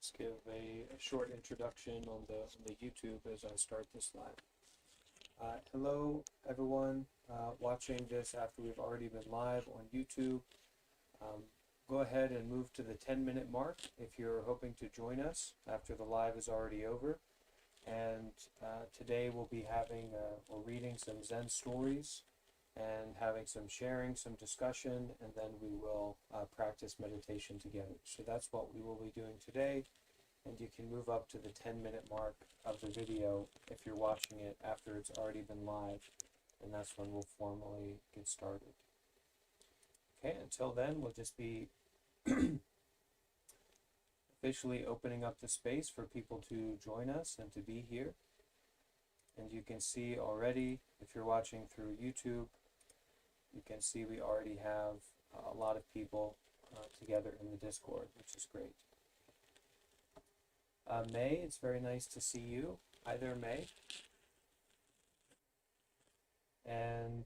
Just give a short introduction on the YouTube as I start this live. Hello, everyone watching this after we've already been live on YouTube. Go ahead and move to the 10-minute mark if you're hoping to join us after the live is already over. And today we'll be having or reading some Zen stories and having some sharing, some discussion, and then we will practice meditation together. So that's what we will be doing today. And you can move up to the 10-minute mark of the video if you're watching it after it's already been live, and that's when we'll formally get started. Okay, until then, we'll just be officially opening up the space for people to join us and to be here. And you can see already, if you're watching through YouTube, you can see we already have a lot of people together in the Discord, which is great. May, it's very nice to see you. Hi there, May. And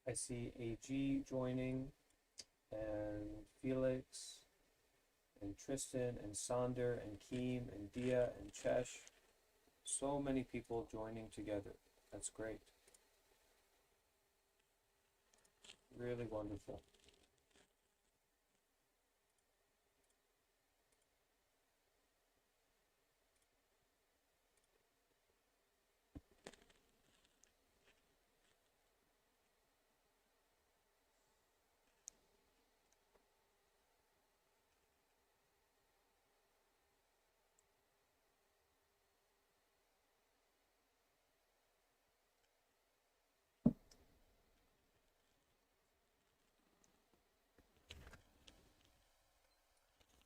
I see AG joining, and Felix, and Tristan, and Sander, and Keem, and Dia, and Chesh. So many people joining together. That's great. Really wonderful.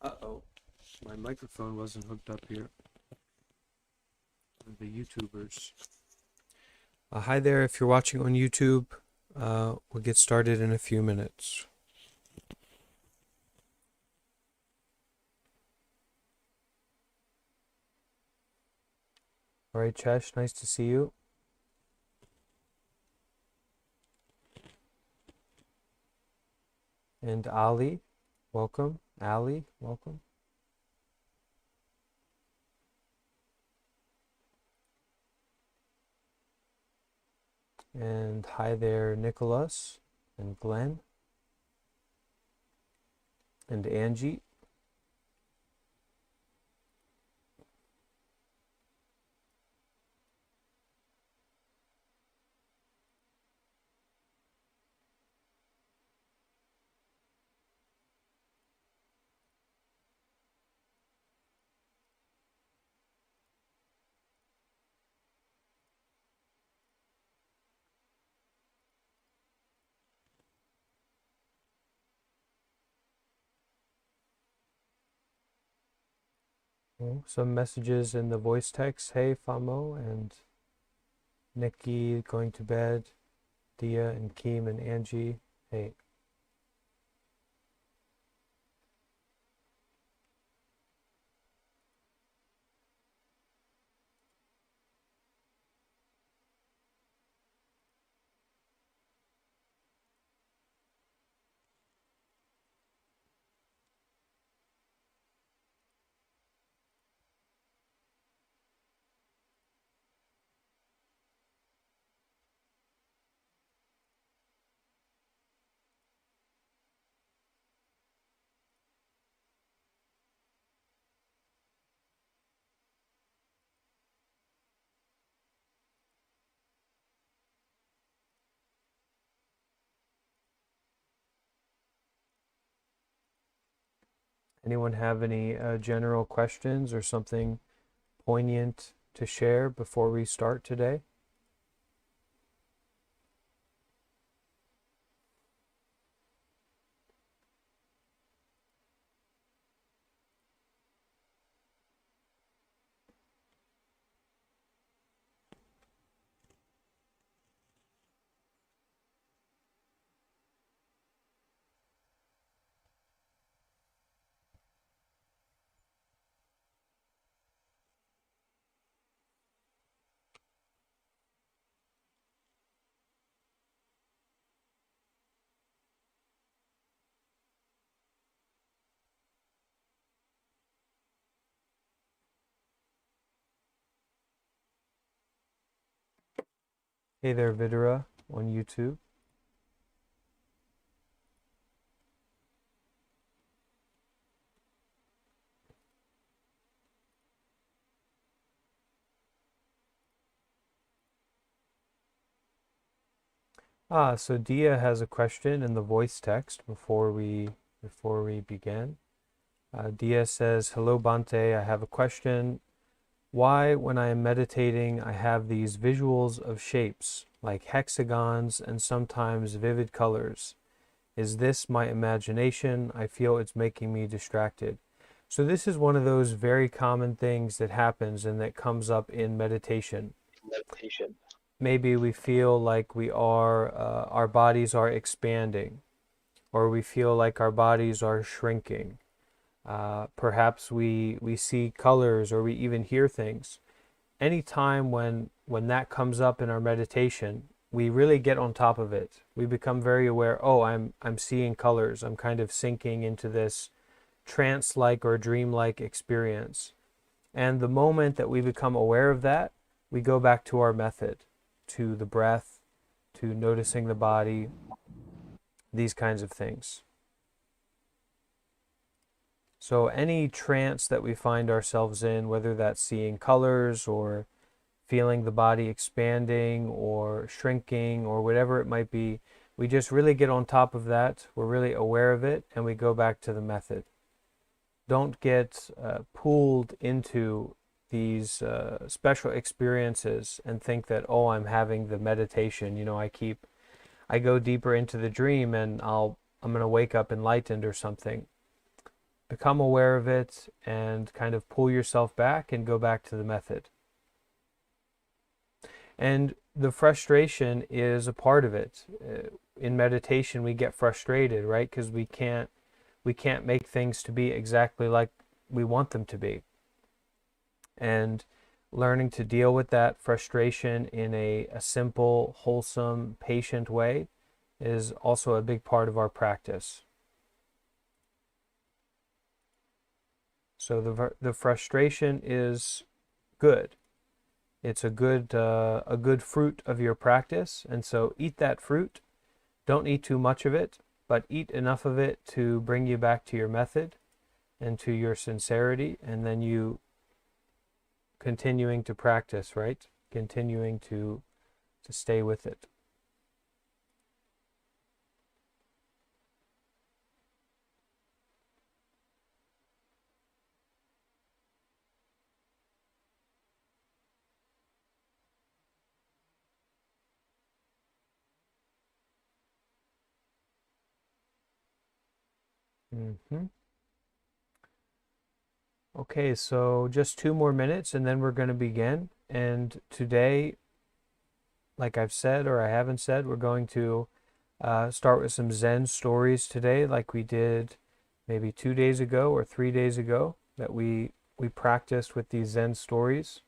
Uh-oh, my microphone wasn't hooked up here. The YouTubers. Hi there, if you're watching on YouTube, we'll get started in a few minutes. All right, Chesh, nice to see you. And Ali, welcome. Ali, welcome. And hi there, Nicholas, and Glenn, and Angie. Oh, some messages in the voice text. Hey, Famo, and Nikki going to bed. Dia and Keem and Angie. Hey. Anyone have any general questions or something poignant to share before we start today? Hey there, Vidura on YouTube. So Dia has a question in the voice text before we begin. Dia says, "Hello Bante, I have a question. Why, when I am meditating, I have these visuals of shapes like hexagons and sometimes vivid colors? Is this my imagination? I feel it's making me distracted." So this is one of those very common things that happens and that comes up in meditation. Maybe we feel like our bodies are expanding, or we feel like our bodies are shrinking. Perhaps we see colors, or we even hear things. Any time when that comes up in our meditation, we really get on top of it. We become very aware. Oh, I'm seeing colors. I'm kind of sinking into this trance-like or dream-like experience. And the moment that we become aware of that, we go back to our method, to the breath, to noticing the body, these kinds of things. So any trance that we find ourselves in, whether that's seeing colors or feeling the body expanding or shrinking or whatever it might be, we just really get on top of that. We're really aware of it, and we go back to the method. Don't get pulled into these special experiences and think that, oh, I'm having the meditation. I go deeper into the dream and I'm going to wake up enlightened or something. Become aware of it and kind of pull yourself back and go back to the method. And the frustration is a part of it. In meditation, we get frustrated, right? Because we can't make things to be exactly like we want them to be. And learning to deal with that frustration in a simple, wholesome, patient way is also a big part of our practice. So the frustration is good. It's a good fruit of your practice, and so eat that fruit. Don't eat too much of it, but eat enough of it to bring you back to your method and to your sincerity, and then you continuing to practice, right? Continuing to stay with it. Mm-hmm. Okay, so just 2 more minutes and then we're going to begin. And today, like I've said or I haven't said, we're going to start with some Zen stories today, like we did maybe 2 days ago or 3 days ago, that we practiced with these Zen stories.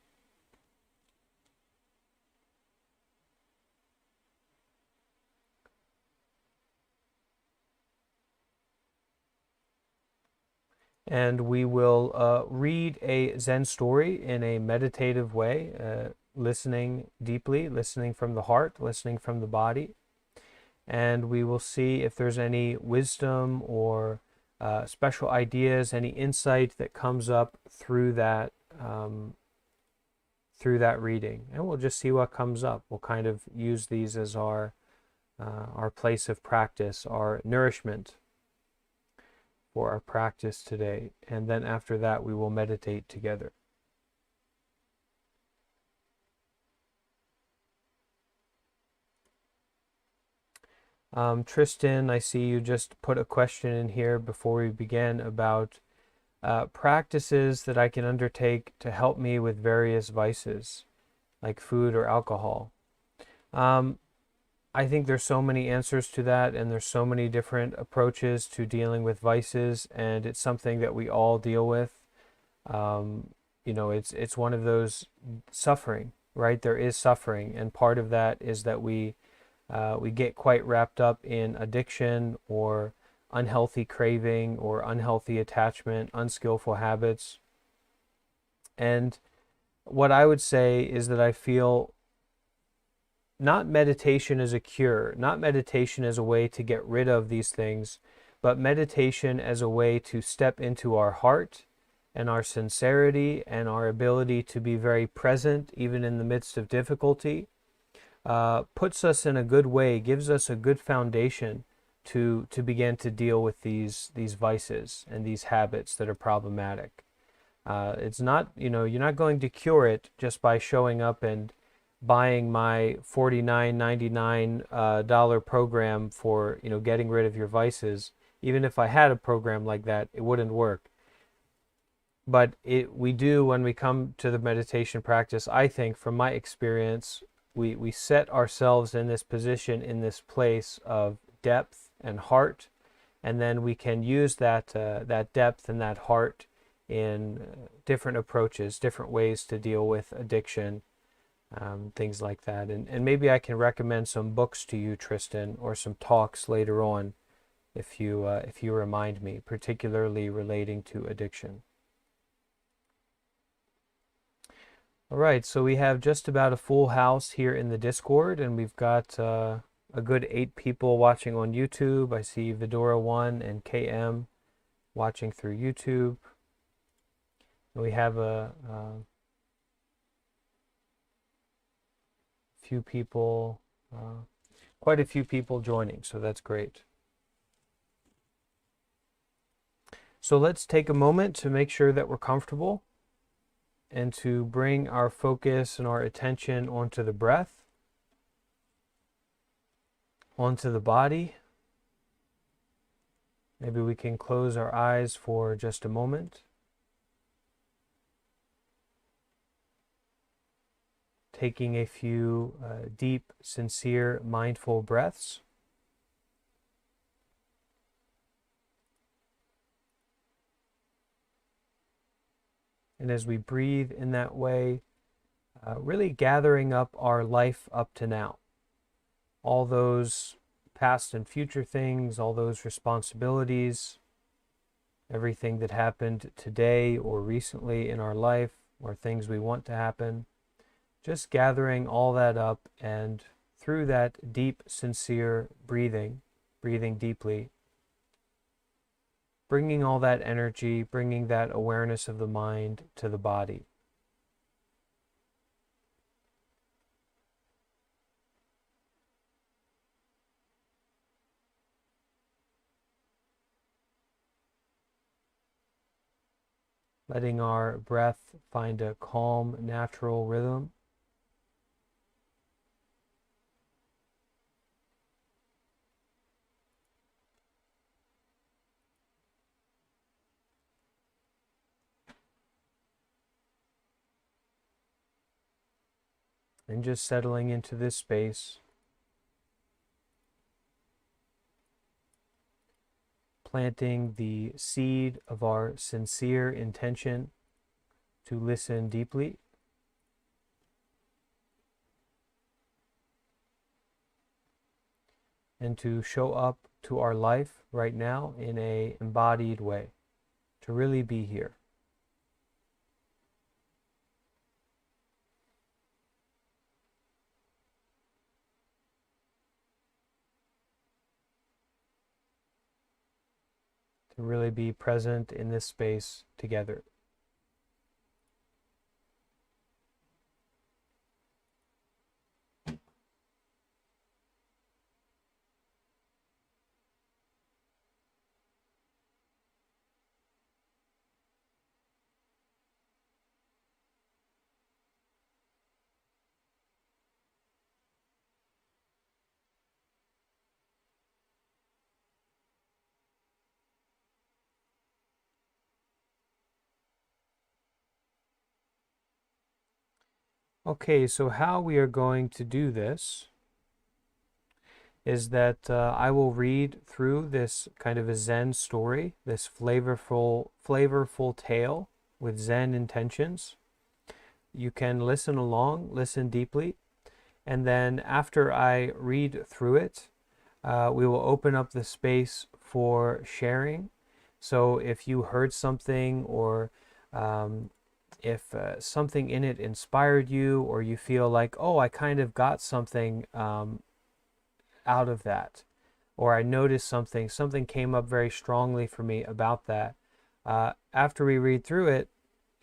And we will read a Zen story in a meditative way, listening deeply, listening from the heart, listening from the body. And we will see if there's any wisdom or special ideas, any insight that comes up through that reading. And we'll just see what comes up. We'll kind of use these as our place of practice, our nourishment for our practice today. And then after that, we will meditate together. Tristan, I see you just put a question in here before we begin about practices that I can undertake to help me with various vices, like food or alcohol. I think there's so many answers to that, and there's so many different approaches to dealing with vices, and it's something that we all deal with. It's one of those suffering, right? There is suffering, and part of that is that we get quite wrapped up in addiction or unhealthy craving or unhealthy attachment, unskillful habits. And what I would say is that I feel not meditation as a cure, not meditation as a way to get rid of these things, but meditation as a way to step into our heart and our sincerity and our ability to be very present even in the midst of difficulty, puts us in a good way, gives us a good foundation to begin to deal with these vices and these habits that are problematic. It's not, you're not going to cure it just by showing up and buying my $49.99 dollar program for, getting rid of your vices. Even if I had a program like that, it wouldn't work. But we do, when we come to the meditation practice, I think, from my experience, we set ourselves in this position, in this place of depth and heart, and then we can use that depth and that heart in different approaches, different ways to deal with addiction, things like that. And maybe I can recommend some books to you, Tristan, or some talks later on, if you remind me, particularly relating to addiction. All right, so we have just about a full house here in the Discord, and we've got a good 8 people watching on YouTube. I see Vidora1 and KM watching through YouTube. We have a few people, quite a few people joining, so that's great. So let's take a moment to make sure that we're comfortable and to bring our focus and our attention onto the breath, onto the body. Maybe we can close our eyes for just a moment. Taking a few deep, sincere, mindful breaths. And as we breathe in that way, really gathering up our life up to now. All those past and future things, all those responsibilities, everything that happened today or recently in our life, or things we want to happen. Just gathering all that up, and through that deep, sincere breathing deeply, bringing all that energy, bringing that awareness of the mind to the body. Letting our breath find a calm, natural rhythm. And just settling into this space, planting the seed of our sincere intention to listen deeply, and to show up to our life right now in an embodied way, to really be here. To really be present in this space together. Okay, so how we are going to do this is that I will read through this kind of a Zen story, this flavorful tale with Zen intentions. You can listen along, listen deeply, and then after I read through it, we will open up the space for sharing. So if you heard something, or if something in it inspired you, or you feel like, oh, I kind of got something out of that, or I noticed something came up very strongly for me about that. After we read through it,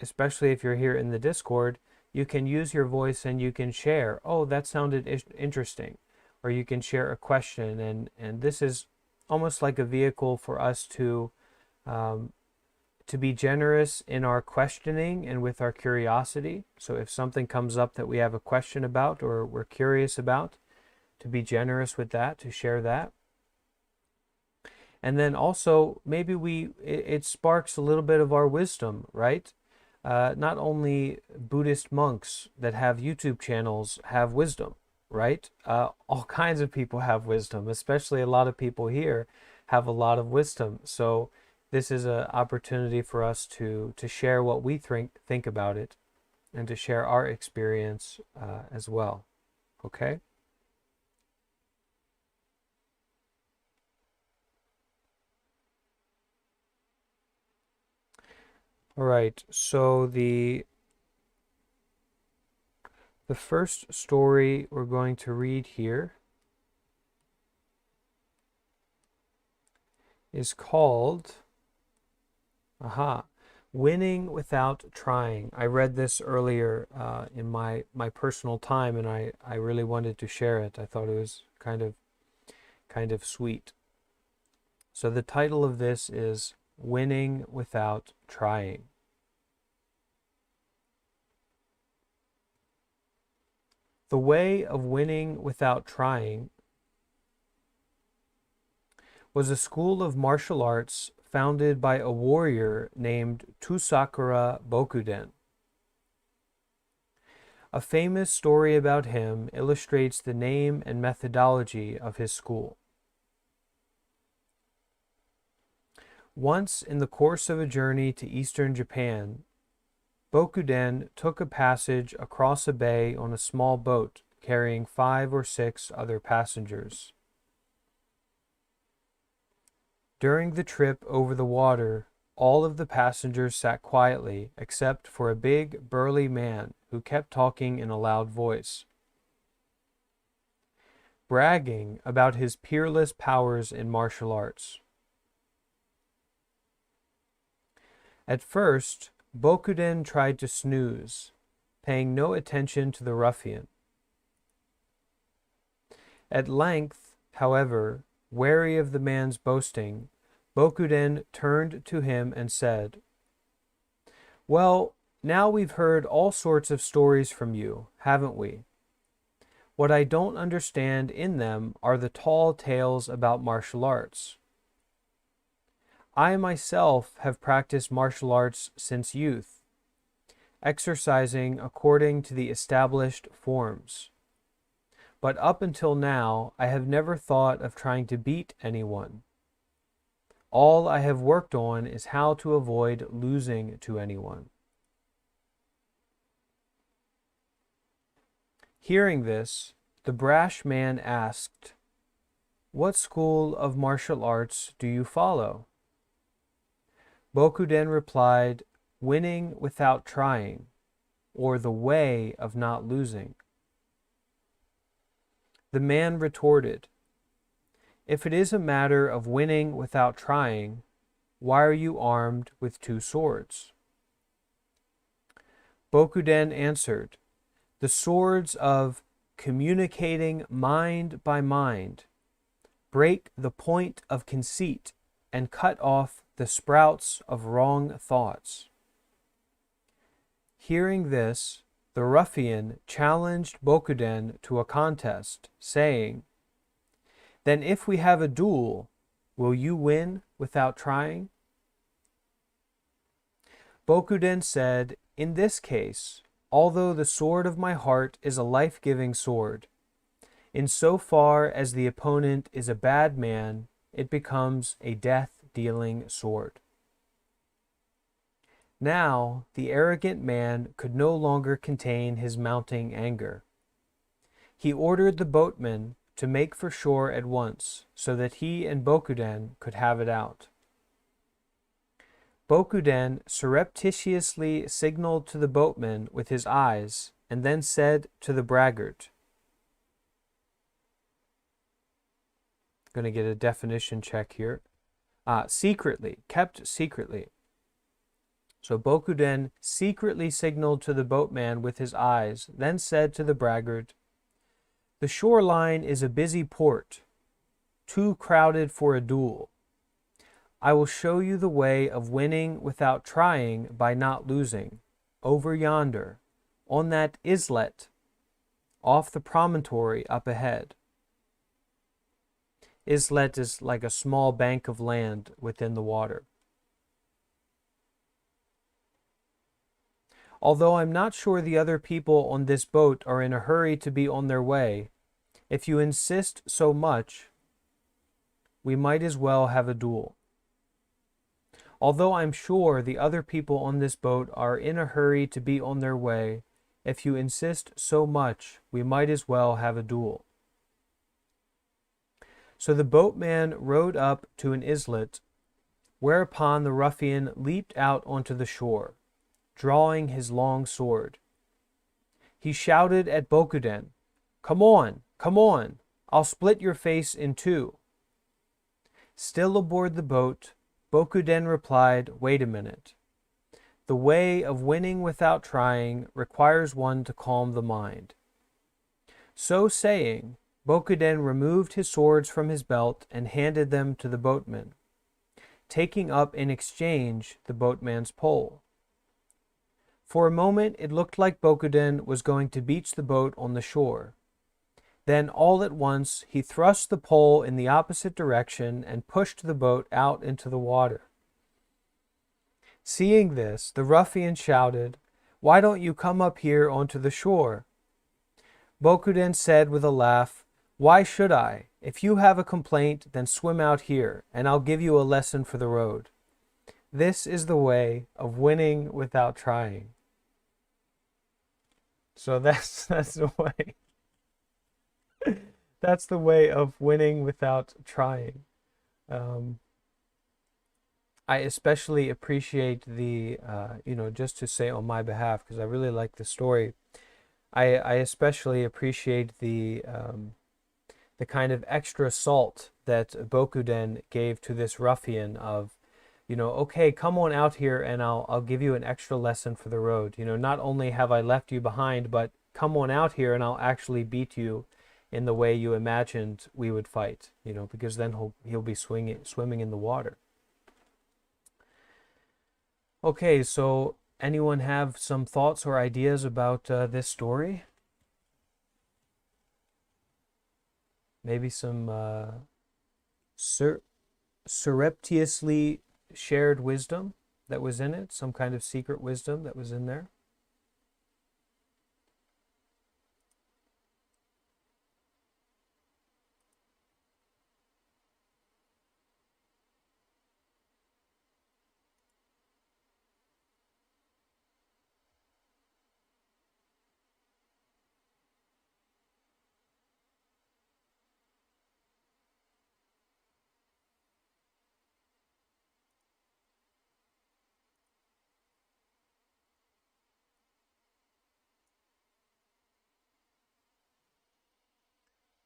especially if you're here in the Discord, you can use your voice and you can share, oh, that sounded interesting, or you can share a question, and this is almost like a vehicle for us to be generous in our questioning and with our curiosity. So if something comes up that we have a question about or we're curious about, to be generous with that, to share that. And then also maybe it sparks a little bit of our wisdom, right? Not only Buddhist monks that have YouTube channels have wisdom, right? All kinds of people have wisdom, especially a lot of people here have a lot of wisdom. So this is an opportunity for us to share what we think about it, and to share our experience as well. Okay? All right, so the first story we're going to read here is called Winning Without Trying. I read this earlier in my personal time, and I really wanted to share it. I thought it was kind of sweet. So the title of this is Winning Without Trying. The way of winning without trying was a school of martial arts founded by a warrior named Tusakura Bokuden. A famous story about him illustrates the name and methodology of his school. Once in the course of a journey to eastern Japan, Bokuden took a passage across a bay on a small boat carrying 5 or 6 other passengers. During the trip over the water, all of the passengers sat quietly except for a big, burly man who kept talking in a loud voice, bragging about his peerless powers in martial arts. At first, Bokuden tried to snooze, paying no attention to the ruffian. At length, however, wary of the man's boasting, Bokuden turned to him and said, "Well, now we've heard all sorts of stories from you, haven't we? What I don't understand in them are the tall tales about martial arts. I myself have practiced martial arts since youth, exercising according to the established forms. But up until now, I have never thought of trying to beat anyone. All I have worked on is how to avoid losing to anyone." Hearing this, the brash man asked, "What school of martial arts do you follow?" Bokuden replied, "Winning without trying, or the way of not losing." The man retorted, "If it is a matter of winning without trying, why are you armed with 2 swords?" Bokuden answered, "The swords of communicating mind by mind, break the point of conceit, and cut off the sprouts of wrong thoughts." Hearing this, the ruffian challenged Bokuden to a contest, saying, "Then if we have a duel, will you win without trying?" Bokuden said, "In this case, although the sword of my heart is a life-giving sword, in so far as the opponent is a bad man, it becomes a death-dealing sword." Now the arrogant man could no longer contain his mounting anger. He ordered the boatman to make for shore at once, so that he and Bokuden could have it out. Bokuden surreptitiously signaled to the boatman with his eyes, and then said to the braggart, going to get a definition check here, secretly, kept secretly. So Bokuden secretly signaled to the boatman with his eyes, then said to the braggart, "The shoreline is a busy port, too crowded for a duel. I will show you the way of winning without trying by not losing, over yonder, on that islet, off the promontory up ahead." Islet is like a small bank of land within the water. Although I'm not sure the other people on this boat are in a hurry to be on their way, if you insist so much, we might as well have a duel. Although I'm sure the other people on this boat are in a hurry to be on their way, if you insist so much, we might as well have a duel. So the boatman rowed up to an islet, whereupon the ruffian leaped out onto the shore, drawing his long sword. He shouted at Bokuden, come on, I'll split your face in two." Still aboard the boat, Bokuden replied, "Wait a minute. The way of winning without trying requires one to calm the mind." So saying, Bokuden removed his swords from his belt and handed them to the boatman, taking up in exchange the boatman's pole. For a moment it looked like Bokuden was going to beach the boat on the shore. Then all at once he thrust the pole in the opposite direction and pushed the boat out into the water. Seeing this, the ruffian shouted, "Why don't you come up here onto the shore?" Bokuden said with a laugh, "Why should I? If you have a complaint, then swim out here, and I'll give you a lesson for the road. This is the way of winning without trying." So that's the way. That's the way of winning without trying. I especially appreciate the, just to say on my behalf, because I really like the story. I especially appreciate the kind of extra salt that Bokuden gave to this ruffian of, okay, come on out here and I'll give you an extra lesson for the road. Not only have I left you behind, but come on out here and I'll actually beat you in the way you imagined we would fight, because then he'll be swimming in the water. Okay, so anyone have some thoughts or ideas about this story? Maybe some surreptitiously shared wisdom that was in it, some kind of secret wisdom that was in there.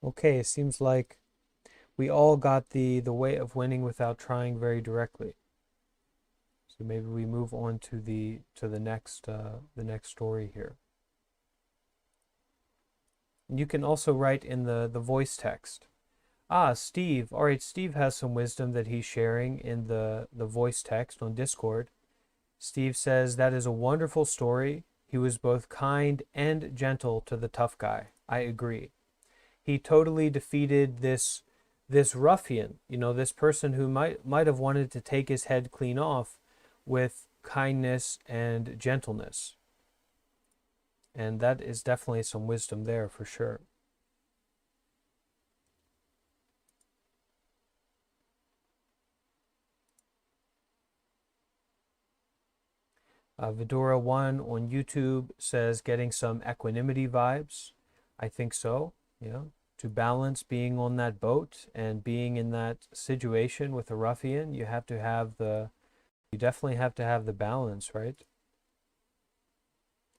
Okay, it seems like we all got the way of winning without trying very directly. So maybe we move on to the next story here. And you can also write in the voice text. Steve. All right, Steve has some wisdom that he's sharing in the voice text on Discord. Steve says, "That is a wonderful story. He was both kind and gentle to the tough guy." I agree. He totally defeated this ruffian, this person who might have wanted to take his head clean off, with kindness and gentleness. And that is definitely some wisdom there for sure. Vidora1 on YouTube says, getting some equanimity vibes. I think so, to balance being on that boat and being in that situation with a ruffian, you have to have the You definitely have to have the balance, right?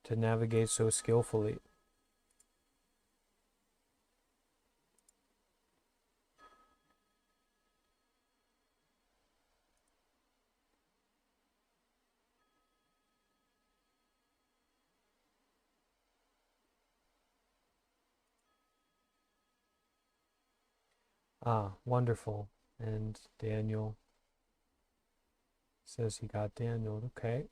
To navigate so skillfully. Ah, wonderful. And Daniel says he got Daniel. Okay.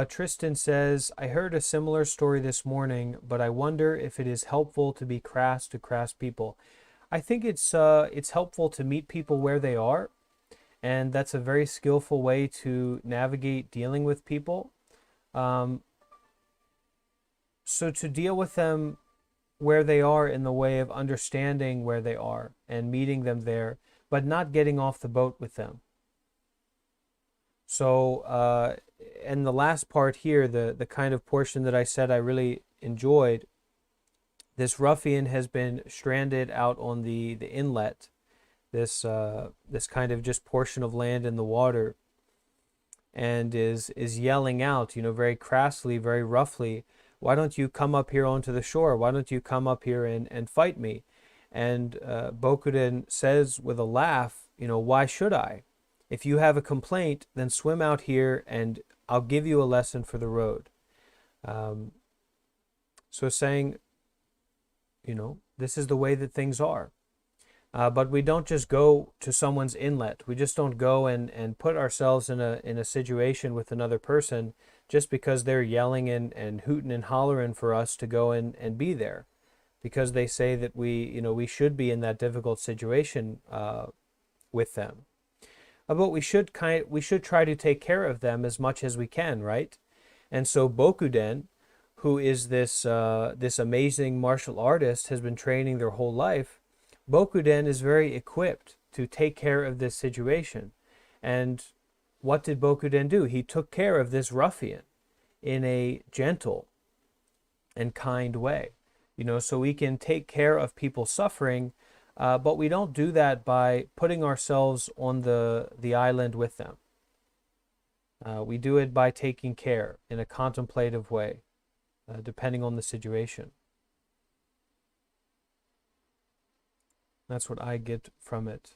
Tristan says, I heard a similar story this morning, but I wonder if it is helpful to be crass to crass people. I think it's helpful to meet people where they are, and that's a very skillful way to navigate dealing with people. Um, so to deal with them where they are in the way of understanding where they are and meeting them there, but not getting off the boat with them. So, and the last part here, the kind of portion that I said I really enjoyed, this ruffian has been stranded out on the inlet, this kind of just portion of land in the water, and is yelling out, very crassly, very roughly, why don't you come up here onto the shore? Why don't you come up here and fight me? And Bokuden says with a laugh, why should I? If you have a complaint, then swim out here and I'll give you a lesson for the road. So saying, this is the way that things are. But we don't just go to someone's inlet. We just don't go and put ourselves in a situation with another person just because they're yelling and hooting and hollering for us to go and be there, because they say that we should be in that difficult situation with them. But we should try to take care of them as much as we can, right? And so Bokuden, who is this amazing martial artist, has been training their whole life. Bokuden is very equipped to take care of this situation. And what did Bokuden do? He took care of this ruffian in a gentle and kind way. So we can take care of people suffering, but we don't do that by putting ourselves on the island with them. We do it by taking care in a contemplative way, depending on the situation. That's what I get from it.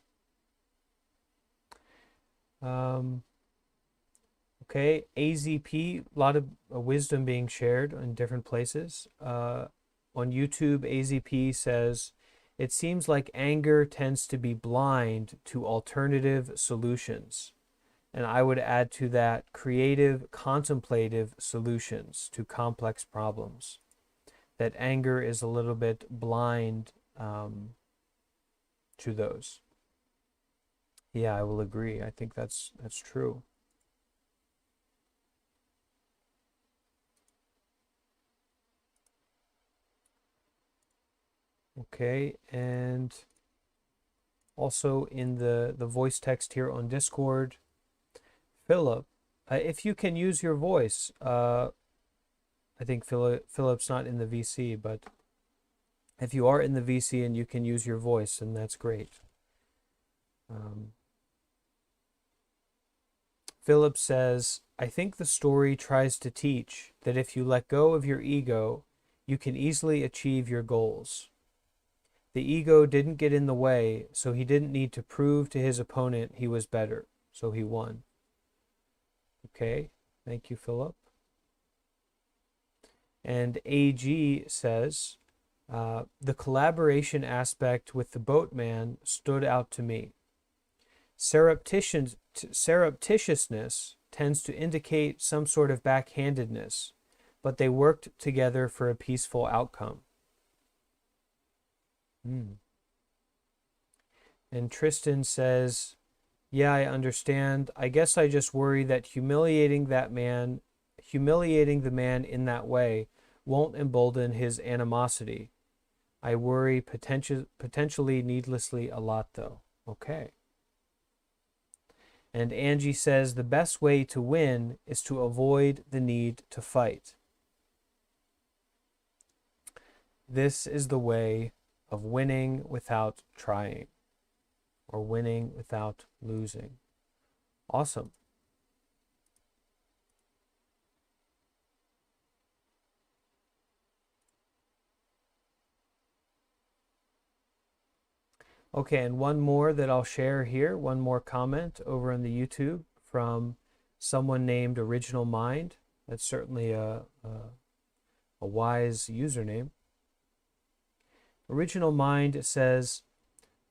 Okay, AZP, a lot of wisdom being shared in different places. On YouTube, AZP says, it seems like anger tends to be blind to alternative solutions. And I would add to that creative, contemplative solutions to complex problems. That anger is a little bit blind to those. Yeah, I will agree. I think that's true. Okay, and also in the voice text here on Discord, Philip, if you can use your voice, I think Philip's not in the VC, but if you are in the VC and you can use your voice, then that's great. Philip says, I think the story tries to teach that if you let go of your ego, you can easily achieve your goals. The ego didn't get in the way, so he didn't need to prove to his opponent he was better, so he won. Okay, thank you, Philip. And AG says, the collaboration aspect with the boatman stood out to me. Surreptitiousness tends to indicate some sort of backhandedness, but they worked together for a peaceful outcome. And Tristan says, yeah, I understand. I guess I just worry that humiliating the man in that way won't embolden his animosity. I worry potentially needlessly a lot, though. Okay. And Angie says the best way to win is to avoid the need to fight. This is the way of winning without trying, or winning without losing. Awesome. Okay, and one more that I'll share here, one more comment over on the YouTube from someone named Original Mind. That's certainly a wise username. Original Mind says,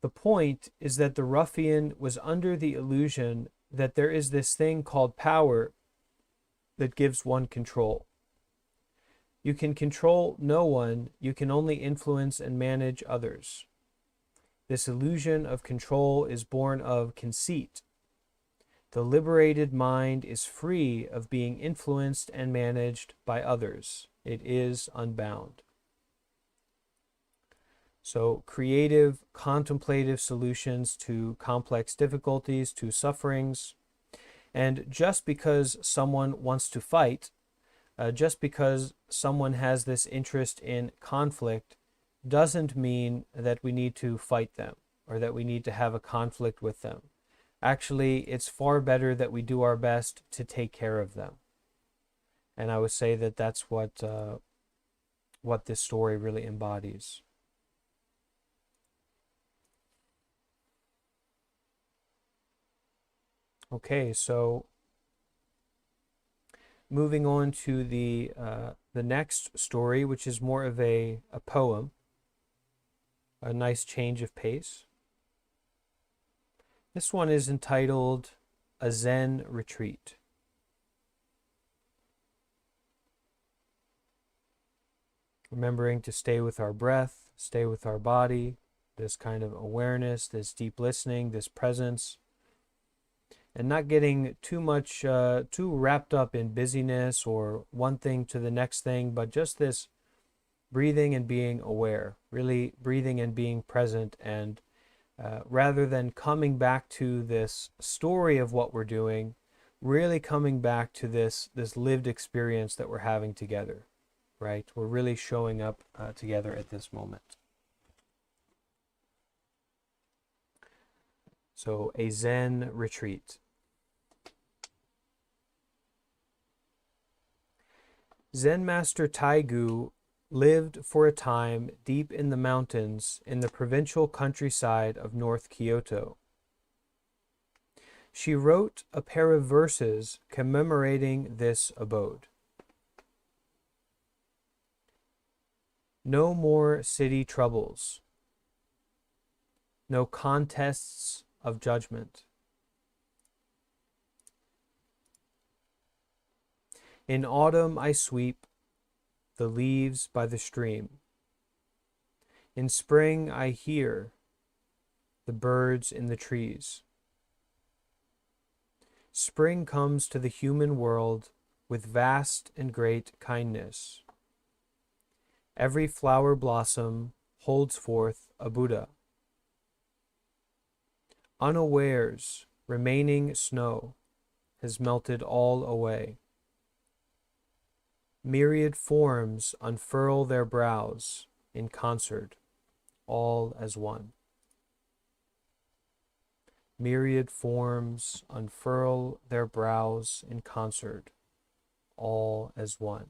the point is that the ruffian was under the illusion that there is this thing called power that gives one control. You can control no one, you can only influence and manage others. This illusion of control is born of conceit. The liberated mind is free of being influenced and managed by others. It is unbound. So, creative, contemplative solutions to complex difficulties, to sufferings. And just because someone wants to fight, just because someone has this interest in conflict, doesn't mean that we need to fight them or that we need to have a conflict with them. Actually, it's far better that we do our best to take care of them. And I would say that that's what this story really embodies. Okay, so moving on to the next story, which is more of a poem, a nice change of pace. This one is entitled A Zen Retreat. Remembering to stay with our breath, stay with our body, this kind of awareness, this deep listening, this presence, and not getting too much, too wrapped up in busyness or one thing to the next thing, but just this breathing and being aware, really breathing and being present, and rather than coming back to this story of what we're doing, really coming back to this lived experience that we're having together, right? We're really showing up together at this moment. So, a Zen retreat. Zen Master Taigu lived for a time deep in the mountains in the provincial countryside of North Kyoto. She wrote a pair of verses commemorating this abode. No more city troubles, no contests of judgment. In autumn I sweep the leaves by the stream. In spring I hear the birds in the trees. Spring comes to the human world with vast and great kindness. Every flower blossom holds forth a Buddha. Unawares, remaining snow has melted all away. Myriad forms unfurl their brows in concert, all as one. Myriad forms unfurl their brows in concert, all as one.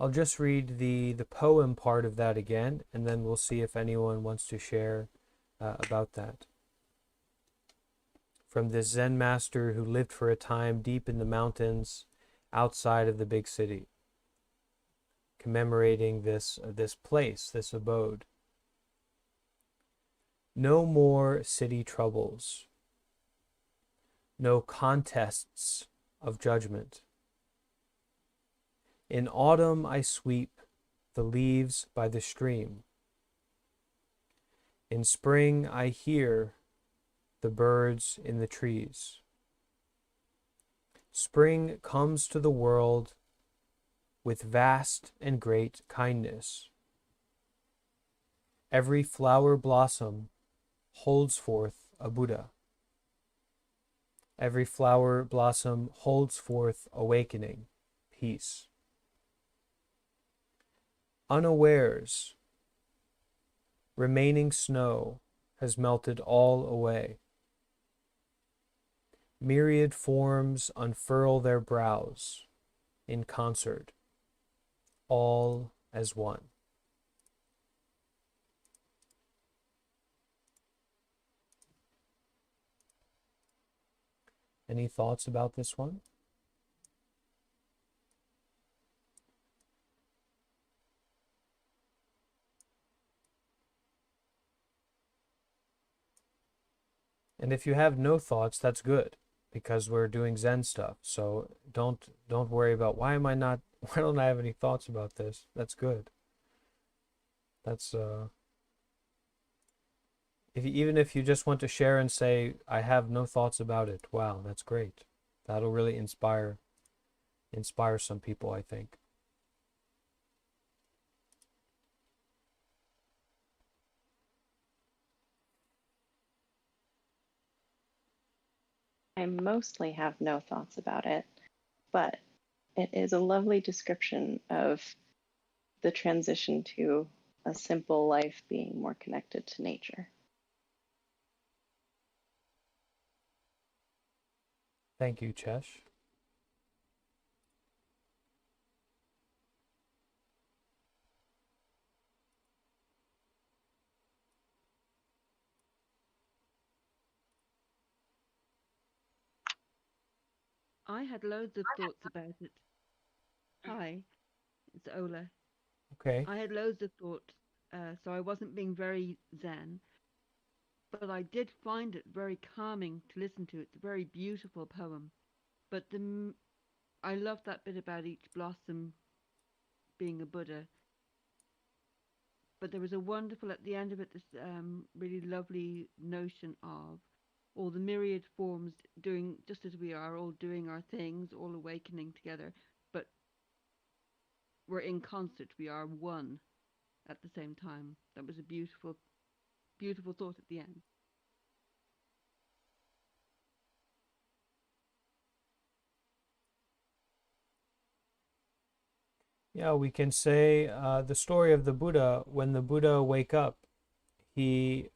I'll just read the poem part of that again, and then we'll see if anyone wants to share about that. From this Zen master who lived for a time deep in the mountains outside of the big city, commemorating this place, this abode. No more city troubles, no contests of judgment. In autumn I sweep the leaves by the stream. In spring I hear the birds in the trees. Spring comes to the world with vast and great kindness. Every flower blossom holds forth a Buddha. Every flower blossom holds forth awakening, peace. Unawares, remaining snow has melted all away. Myriad forms unfurl their brows in concert, all as one. Any thoughts about this one? And if you have no thoughts, that's good, because we're doing Zen stuff. So don't worry about why don't I have any thoughts about this? That's good. That's even if you just want to share and say, I have no thoughts about it, wow, that's great. That'll really inspire some people, I think. I mostly have no thoughts about it, but it is a lovely description of the transition to a simple life being more connected to nature. Thank you, Chesh. I had loads of thoughts about it. Hi, it's Ola. Okay. I had loads of thoughts, so I wasn't being very zen, but I did find it very calming to listen to. It's a very beautiful poem. But I love that bit about each blossom being a Buddha. But there was a wonderful, at the end of it, this really lovely notion of all the myriad forms doing just as we are, all doing our things, all awakening together. But we're in concert, we are one at the same time. That was a beautiful, beautiful thought at the end. Yeah, we can say the story of the Buddha. When the Buddha wake up, he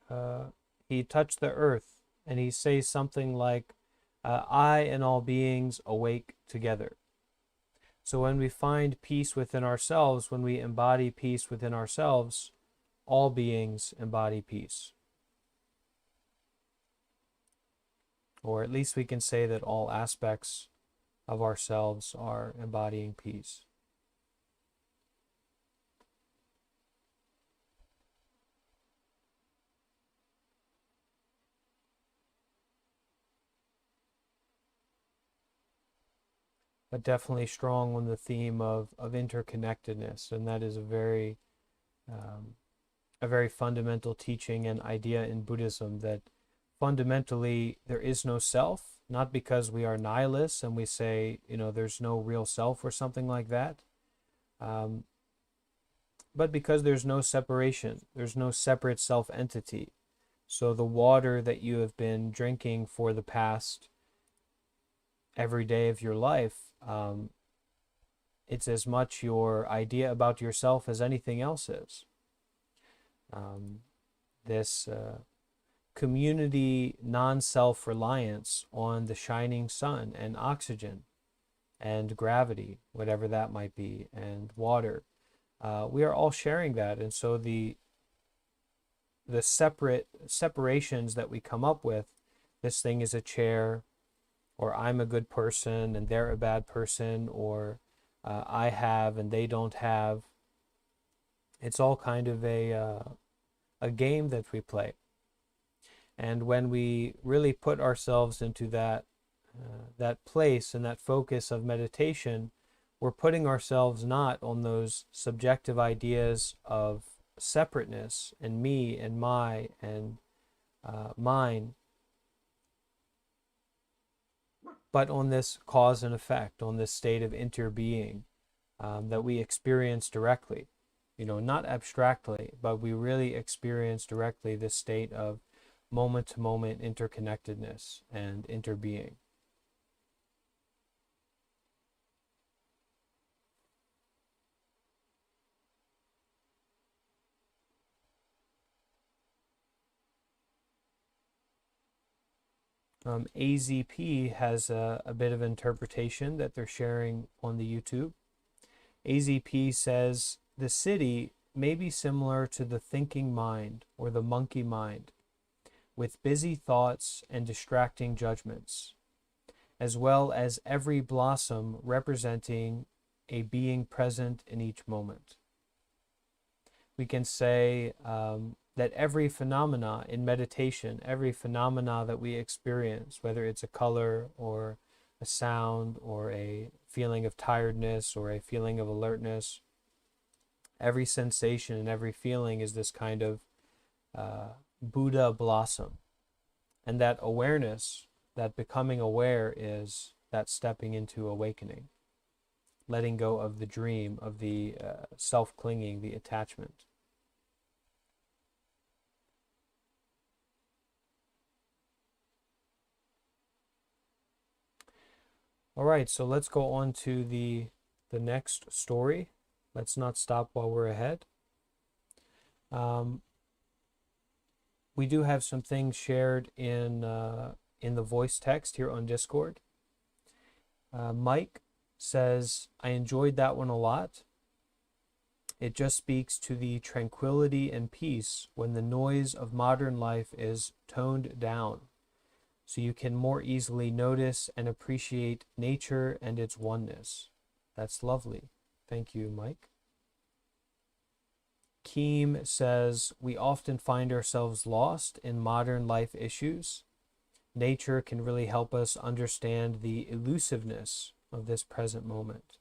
touched the earth, and he says something like, "I and all beings awake together." So when we find peace within ourselves, when we embody peace within ourselves, all beings embody peace. Or at least we can say that all aspects of ourselves are embodying peace. But definitely strong on the theme of interconnectedness, and that is um, a very fundamental teaching and idea in Buddhism, that fundamentally there is no self, not because we are nihilists and we say, there's no real self or something like that, um, but because there's no separation, there's no separate self entity. So the water that you have been drinking for the past every day of your life, it's as much your idea about yourself as anything else is. This community non-self reliance on the shining sun and oxygen and gravity, whatever that might be, and water. We are all sharing that, and so the separations that we come up with, this thing is a chair, or I'm a good person and they're a bad person, or I have and they don't have. It's all kind of a game that we play. And when we really put ourselves into that place and that focus of meditation, we're putting ourselves not on those subjective ideas of separateness and me and my and mine, but on this cause and effect, on this state of interbeing that we experience directly. Not abstractly, but we really experience directly this state of moment to moment interconnectedness and interbeing. AZP has a bit of interpretation that they're sharing on the YouTube. AZP says the city may be similar to the thinking mind or the monkey mind, with busy thoughts and distracting judgments. as well as every blossom representing a being present in each moment. We can say that every phenomena in meditation, every phenomena that we experience, whether it's a color or a sound or a feeling of tiredness or a feeling of alertness, every sensation and every feeling is this kind of Buddha blossom. And that awareness, that becoming aware, is that stepping into awakening, letting go of the dream, of the self-clinging, the attachment. All right, so let's go on to the next story. Let's not stop while we're ahead. We do have some things shared in the voice text here on Discord. Mike says, I enjoyed that one a lot. It just speaks to the tranquility and peace when the noise of modern life is toned down, so you can more easily notice and appreciate nature and its oneness. That's lovely. Thank you, Mike. Keem says, we often find ourselves lost in modern life issues. Nature can really help us understand the elusiveness of this present moment.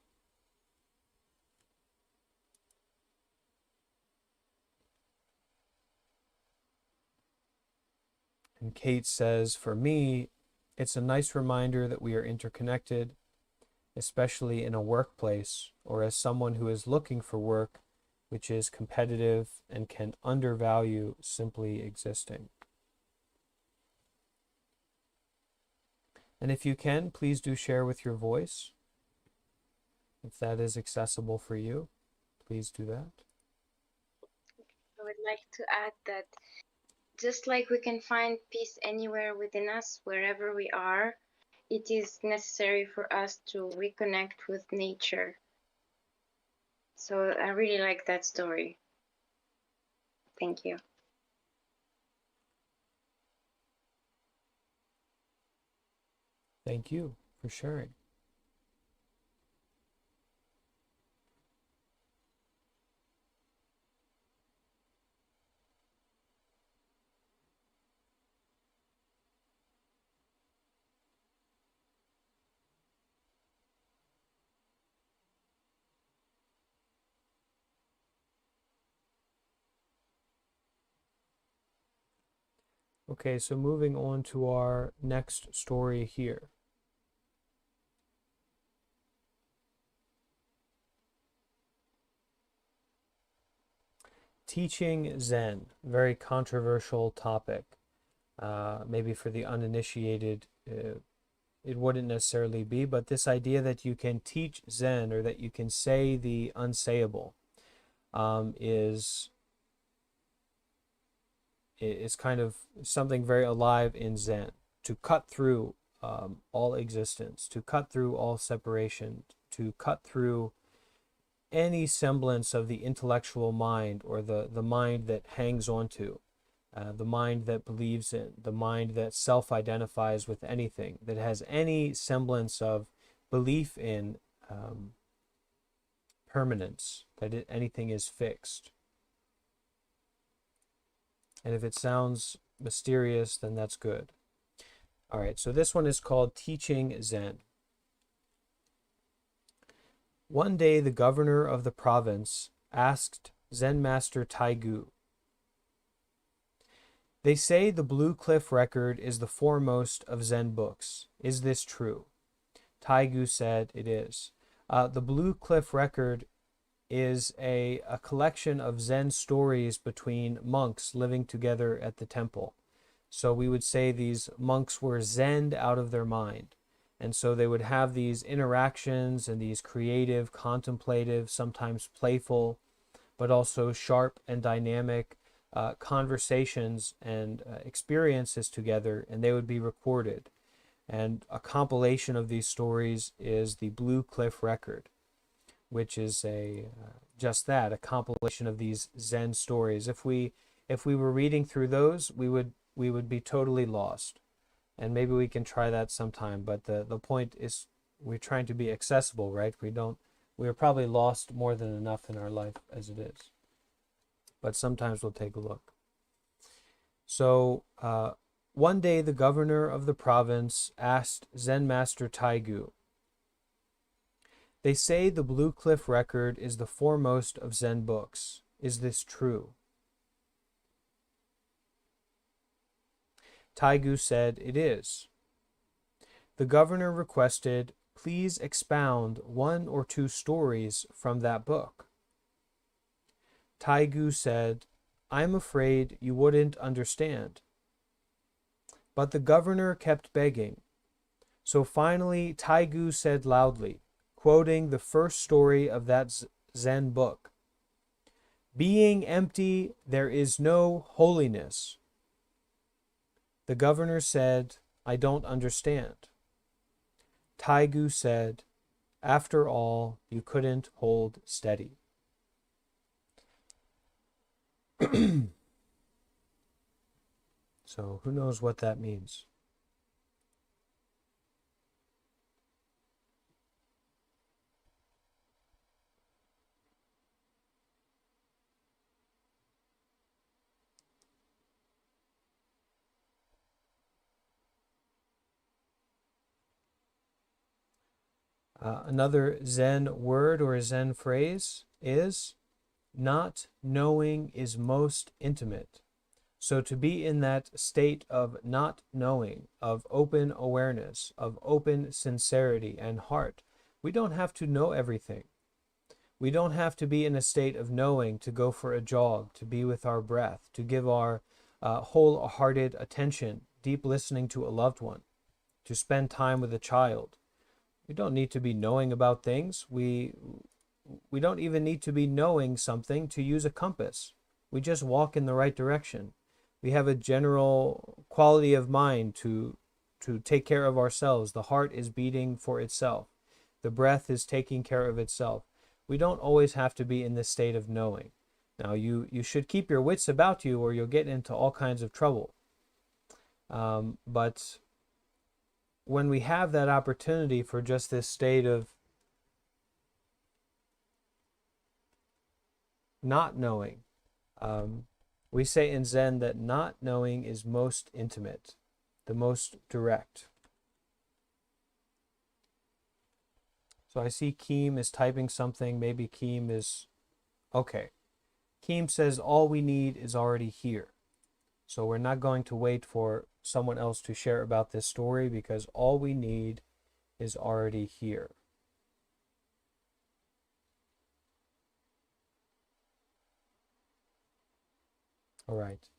And Kate says, for me, it's a nice reminder that we are interconnected, especially in a workplace or as someone who is looking for work which is competitive and can undervalue simply existing. And if you can, please do share with your voice. If that is accessible for you, please do that. I would like to add that just like we can find peace anywhere within us, wherever we are, it is necessary for us to reconnect with nature. So I really like that story. Thank you. Thank you for sharing. Okay, so moving on to our next story here. Teaching Zen, very controversial topic. Maybe for the uninitiated, it wouldn't necessarily be, but this idea that you can teach Zen or that you can say the unsayable is kind of something very alive in Zen. To cut through all existence, to cut through all separation, to cut through any semblance of the intellectual mind or the mind that hangs onto, the mind that believes in, the mind that self-identifies with anything, that has any semblance of belief in permanence, that anything is fixed. And if it sounds mysterious, then that's good. All right, so this one is called Teaching Zen. One day, the governor of the province asked Zen master Taigu, they say the Blue Cliff Record is the foremost of Zen books. Is this true? Taigu said it is. The Blue Cliff Record is a collection of Zen stories between monks living together at the temple. So we would say these monks were Zened out of their mind. And so they would have these interactions and these creative, contemplative, sometimes playful, but also sharp and dynamic conversations and experiences together, and they would be recorded. And a compilation of these stories is the Blue Cliff Record, which is just that, a compilation of these Zen stories. If we were reading through those, we would be totally lost. and maybe we can try that sometime. But the point is, we're trying to be accessible, right? We're probably lost more than enough in our life as it is. But sometimes we'll take a look. So one day the governor of the province asked Zen master Taigu, "They say the Blue Cliff Record is the foremost of Zen books. Is this true?" Taigu said, "It is." The governor requested, "Please expound 1 or 2 stories from that book." Taigu said, "I'm afraid you wouldn't understand." But the governor kept begging. So finally, Taigu said loudly, quoting the first story of that Zen book, "Being empty, there is no holiness." The governor said, "I don't understand." Taigu said, "After all, you couldn't hold steady." So who knows what that means? Another Zen word or a Zen phrase is, "Not knowing is most intimate." So to be in that state of not knowing, of open awareness, of open sincerity and heart, we don't have to know everything. We don't have to be in a state of knowing to go for a jog, to be with our breath, to give our wholehearted attention, deep listening to a loved one, to spend time with a child. We don't need to be knowing about things. We don't even need to be knowing something to use a compass. We just walk in the right direction. We have a general quality of mind to take care of ourselves. The heart is beating for itself. The breath is taking care of itself. We don't always have to be in this state of knowing. Now, you should keep your wits about you or you'll get into all kinds of trouble. But when we have that opportunity for just this state of not knowing, we say in Zen that not knowing is most intimate, the most direct. So I see Keem is typing something. Maybe Keem is... Okay. Keem says all we need is already here. So we're not going to wait for someone else to share about this story because all we need is already here. All right.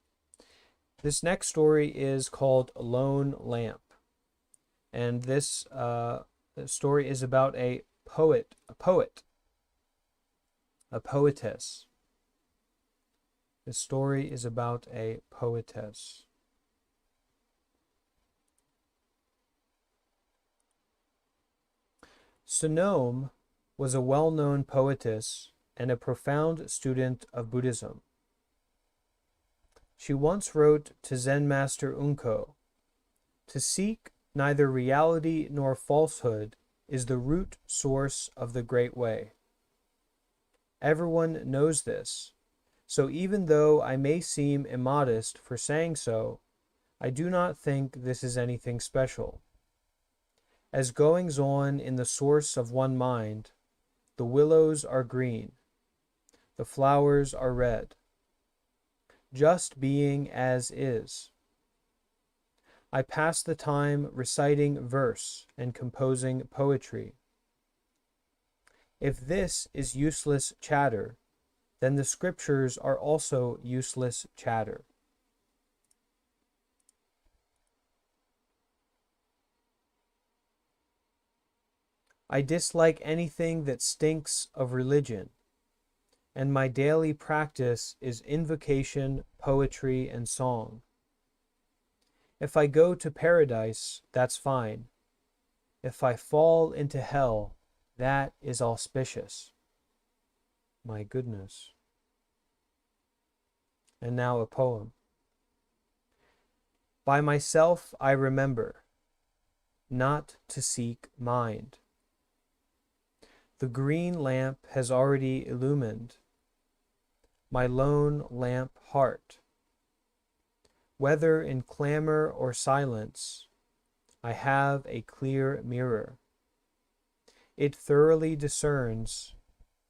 This next story is called Lone Lamp. And this story is about a poetess. This story is about a poetess. Sonome was a well-known poetess and a profound student of Buddhism. She once wrote to Zen master Unko, "To seek neither reality nor falsehood is the root source of the great way." Everyone knows this, so even though I may seem immodest for saying so, I do not think this is anything special. As goings on in the source of one mind, the willows are green, the flowers are red, just being as is. I pass the time reciting verse and composing poetry. If this is useless chatter, then the scriptures are also useless chatter. I dislike anything that stinks of religion, and my daily practice is invocation, poetry, and song. If I go to paradise, that's fine. If I fall into hell, that is auspicious. My goodness. And now a poem. By myself I remember not to seek mind. The green lamp has already illumined my lone lamp heart. Whether in clamor or silence, I have a clear mirror. It thoroughly discerns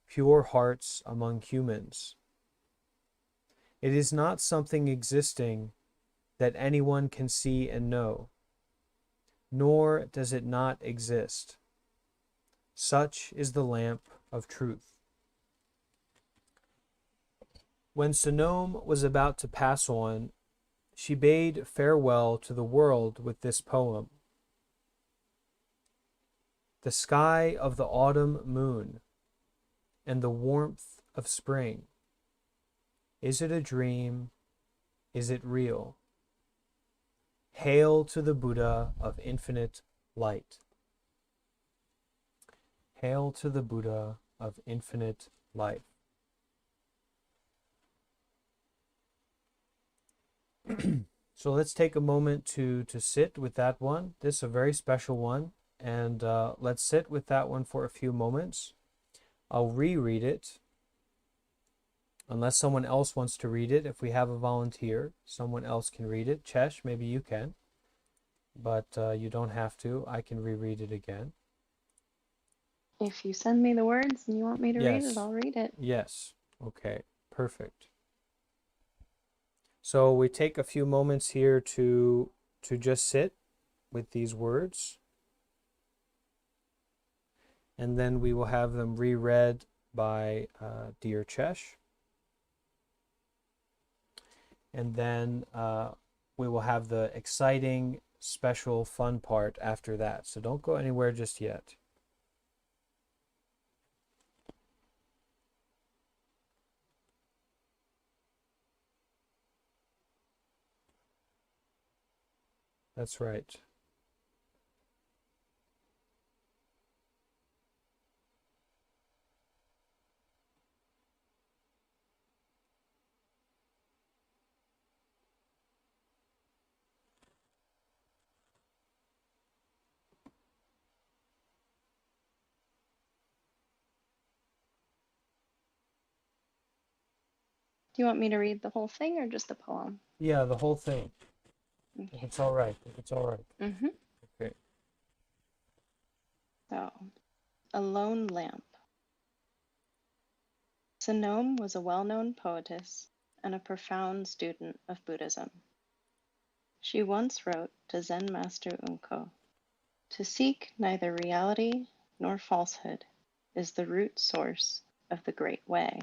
pure hearts among humans. It is not something existing that anyone can see and know, nor does it not exist. Such is the lamp of truth. When Sonome was about to pass on, she bade farewell to the world with this poem. The sky of the autumn moon and the warmth of spring. Is it a dream? Is it real? Hail to the Buddha of infinite light. Hail to the Buddha of infinite light. So let's take a moment to sit with that one. This is a very special one, and let's sit with that one for a few moments. I'll reread it, unless someone else wants to read it. If we have a volunteer, someone else can read it. Chesh, maybe you can, but you don't have to. I can reread it again. If you send me the words and you want me to read it, I'll read it. Yes. Okay. Perfect. So we take a few moments here to just sit with these words, and then we will have them reread by dear Chesh, and then we will have the exciting, special, fun part after that. So don't go anywhere just yet. That's right. Do you want me to read the whole thing or just the poem? Yeah, the whole thing. Okay. If it's all right. If it's all right. Mm-hmm. Okay. So, A Lone Lamp. Sonome was a well-known poetess and a profound student of Buddhism. She once wrote to Zen master Unko, "To seek neither reality nor falsehood is the root source of the Great Way.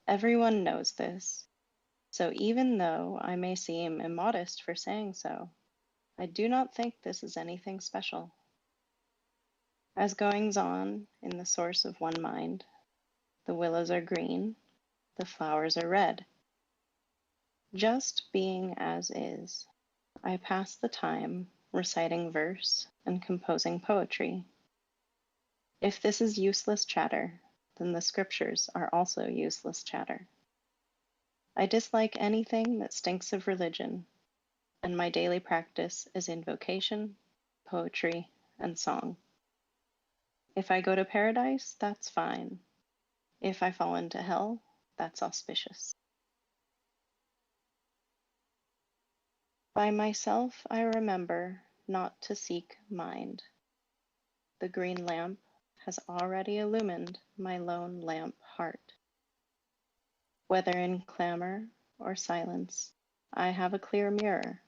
Everyone knows this, so even though I may seem immodest for saying so, I do not think this is anything special. As goings on in the source of one mind, the willows are green, the flowers are red. Just being as is, I pass the time reciting verse and composing poetry. If this is useless chatter, then the scriptures are also useless chatter. I dislike anything that stinks of religion, and my daily practice is invocation, poetry, and song. If I go to paradise, that's fine. If I fall into hell, that's auspicious. By myself I remember not to seek mind. The green lamp has already illumined my lone lamp heart. Whether in clamor or silence, I have a clear mirror.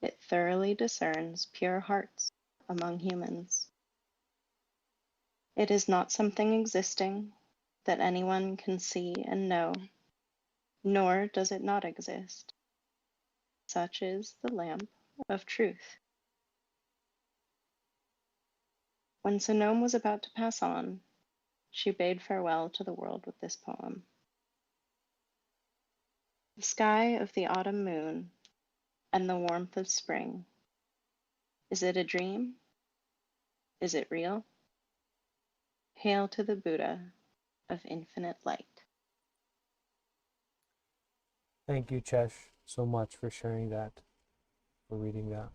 It thoroughly discerns pure hearts among humans. It is not something existing that anyone can see and know, nor does it not exist. Such is the lamp of truth. When Sonome was about to pass on, she bade farewell to the world with this poem. The sky of the autumn moon and the warmth of spring. Is it a dream? Is it real? Hail to the Buddha of infinite light. Thank you, Chesh. so much for sharing that, for reading that.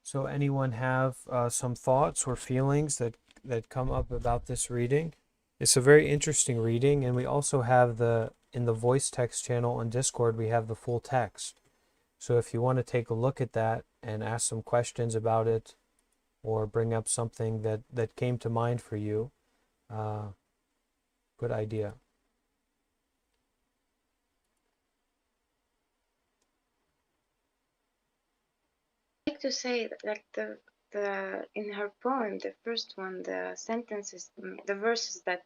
So anyone have some thoughts or feelings that come up about this reading? It's a very interesting reading, and we also have in the voice text channel on Discord, we have the full text. So if you want to take a look at that and ask some questions about it, or bring up something that came to mind for you, good idea. I'd like to say that, like the in her poem, the first one, the sentences, the verses that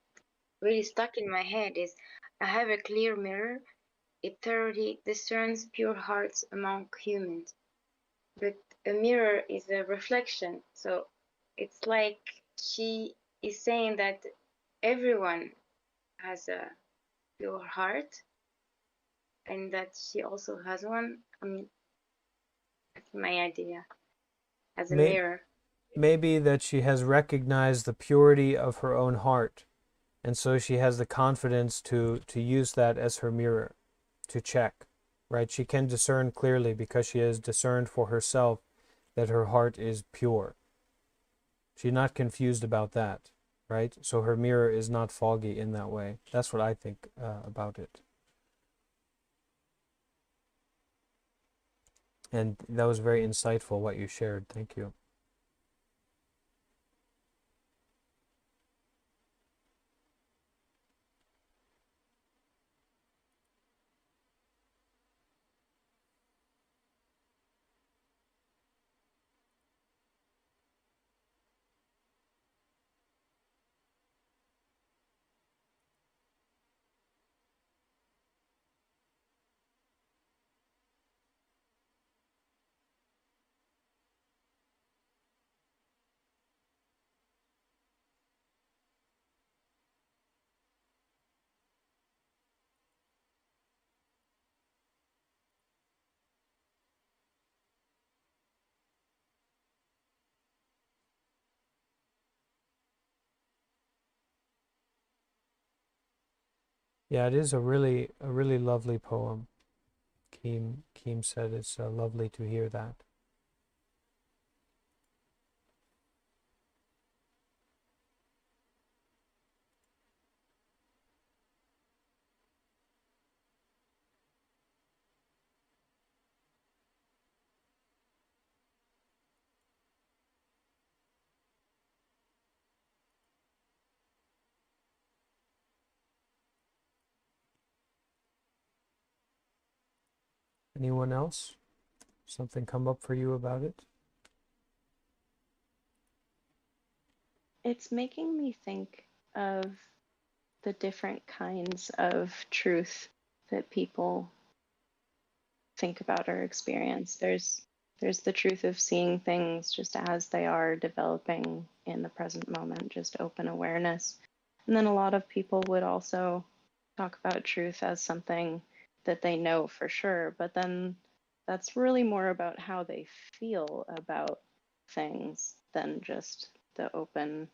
really stuck in my head is, "I have a clear mirror. It thoroughly discerns pure hearts among humans." But a mirror is a reflection, so it's like she is saying that everyone has a pure heart, and that she also has one. I mean, that's my idea as a mirror. Maybe that she has recognized the purity of her own heart, and so she has the confidence to use that as her mirror, to check, right? She can discern clearly because she has discerned for herself that her heart is pure. She's not confused about that, right? So her mirror is not foggy in that way. That's what I think about it. And that was very insightful what you shared. Thank you. Yeah, it is a really lovely poem. Keem said it's lovely to hear that. Anyone else? Something come up for you about it? It's making me think of the different kinds of truth that people think about or experience. There's the truth of seeing things just as they are, developing in the present moment, just open awareness. And then a lot of people would also talk about truth as something that they know for sure, but then that's really more about how they feel about things than just the open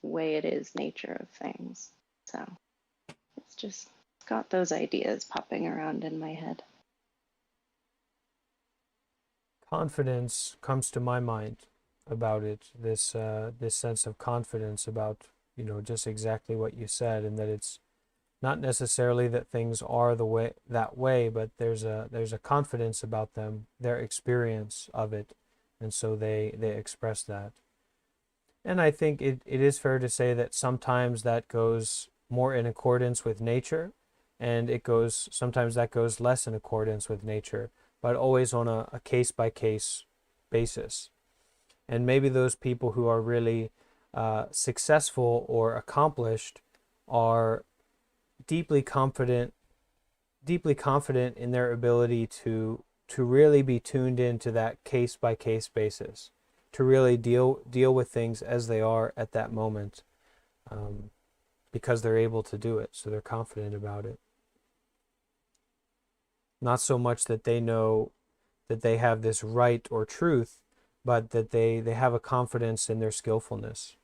way it is nature of things. So it's got those ideas popping around in my head. Confidence comes to my mind about it. This sense of confidence about, just exactly what you said, and that it's not necessarily that things are that way, but there's a confidence about them, their experience of it, and so they express that. And I think it is fair to say that sometimes that goes more in accordance with nature, and sometimes that goes less in accordance with nature, but always on a case by case basis. And maybe those people who are really successful or accomplished are deeply confident in their ability to really be tuned into that case by case basis, to really deal with things as they are at that moment, because they're able to do it, so they're confident about it. Not so much that they know that they have this right or truth, but that they have a confidence in their skillfulness.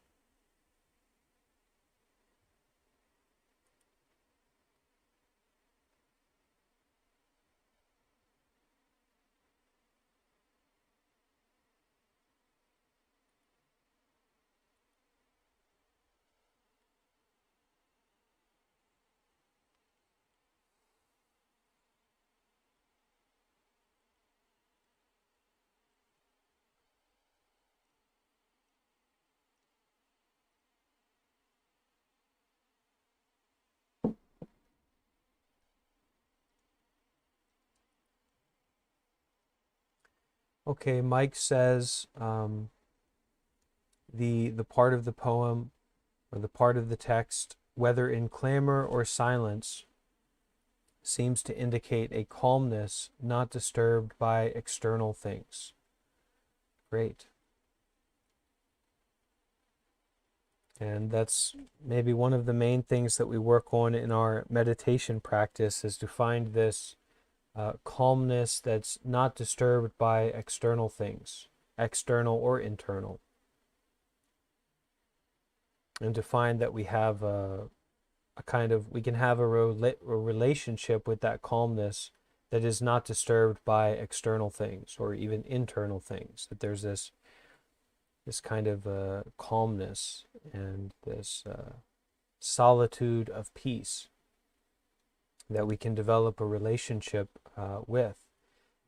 Okay, Mike says the part of the poem or the part of the text, whether in clamor or silence, seems to indicate a calmness not disturbed by external things. Great. And that's maybe one of the main things that we work on in our meditation practice, is to find this calmness that's not disturbed by external things, external or internal. And to find that we have we can have a relationship with that calmness that is not disturbed by external things or even internal things, that there's this kind of calmness and this solitude of peace that we can develop a relationship with.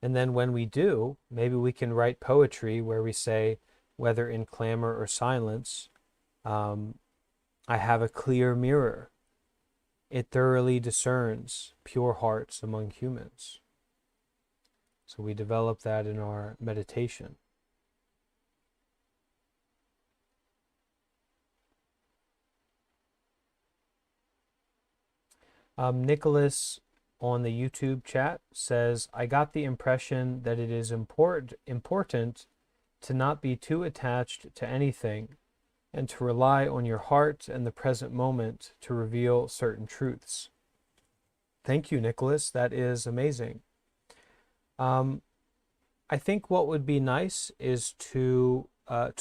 And then when we do, maybe we can write poetry where we say, whether in clamor or silence, I have a clear mirror. It thoroughly discerns pure hearts among humans. So we develop that in our meditation. Nicholas on the YouTube chat says, I got the impression that it is important to not be too attached to anything and to rely on your heart and the present moment to reveal certain truths. Thank you, Nicholas. That is amazing. I think what would be nice is to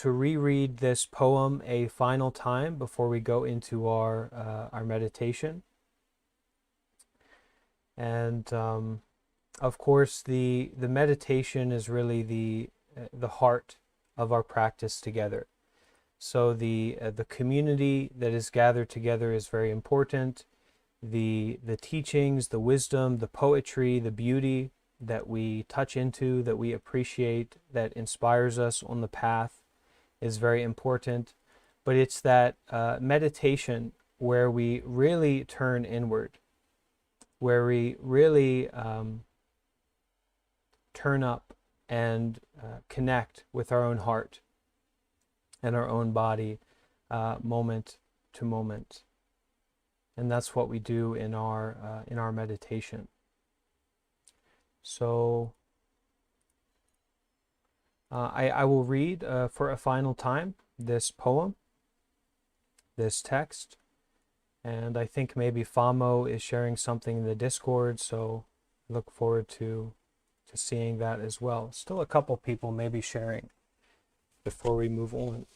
reread this poem a final time before we go into our meditation. And of course, the meditation is really the heart of our practice together. So the community that is gathered together is very important. The teachings, the wisdom, the poetry, the beauty that we touch into, that we appreciate, that inspires us on the path is very important. But it's that meditation where we really turn inward, where we really turn up and connect with our own heart and our own body moment to moment. And that's what we do in our meditation. So I will read for a final time this poem, this text. And I think maybe Famo is sharing something in the Discord, so look forward to seeing that as well. Still a couple people maybe sharing before we move on.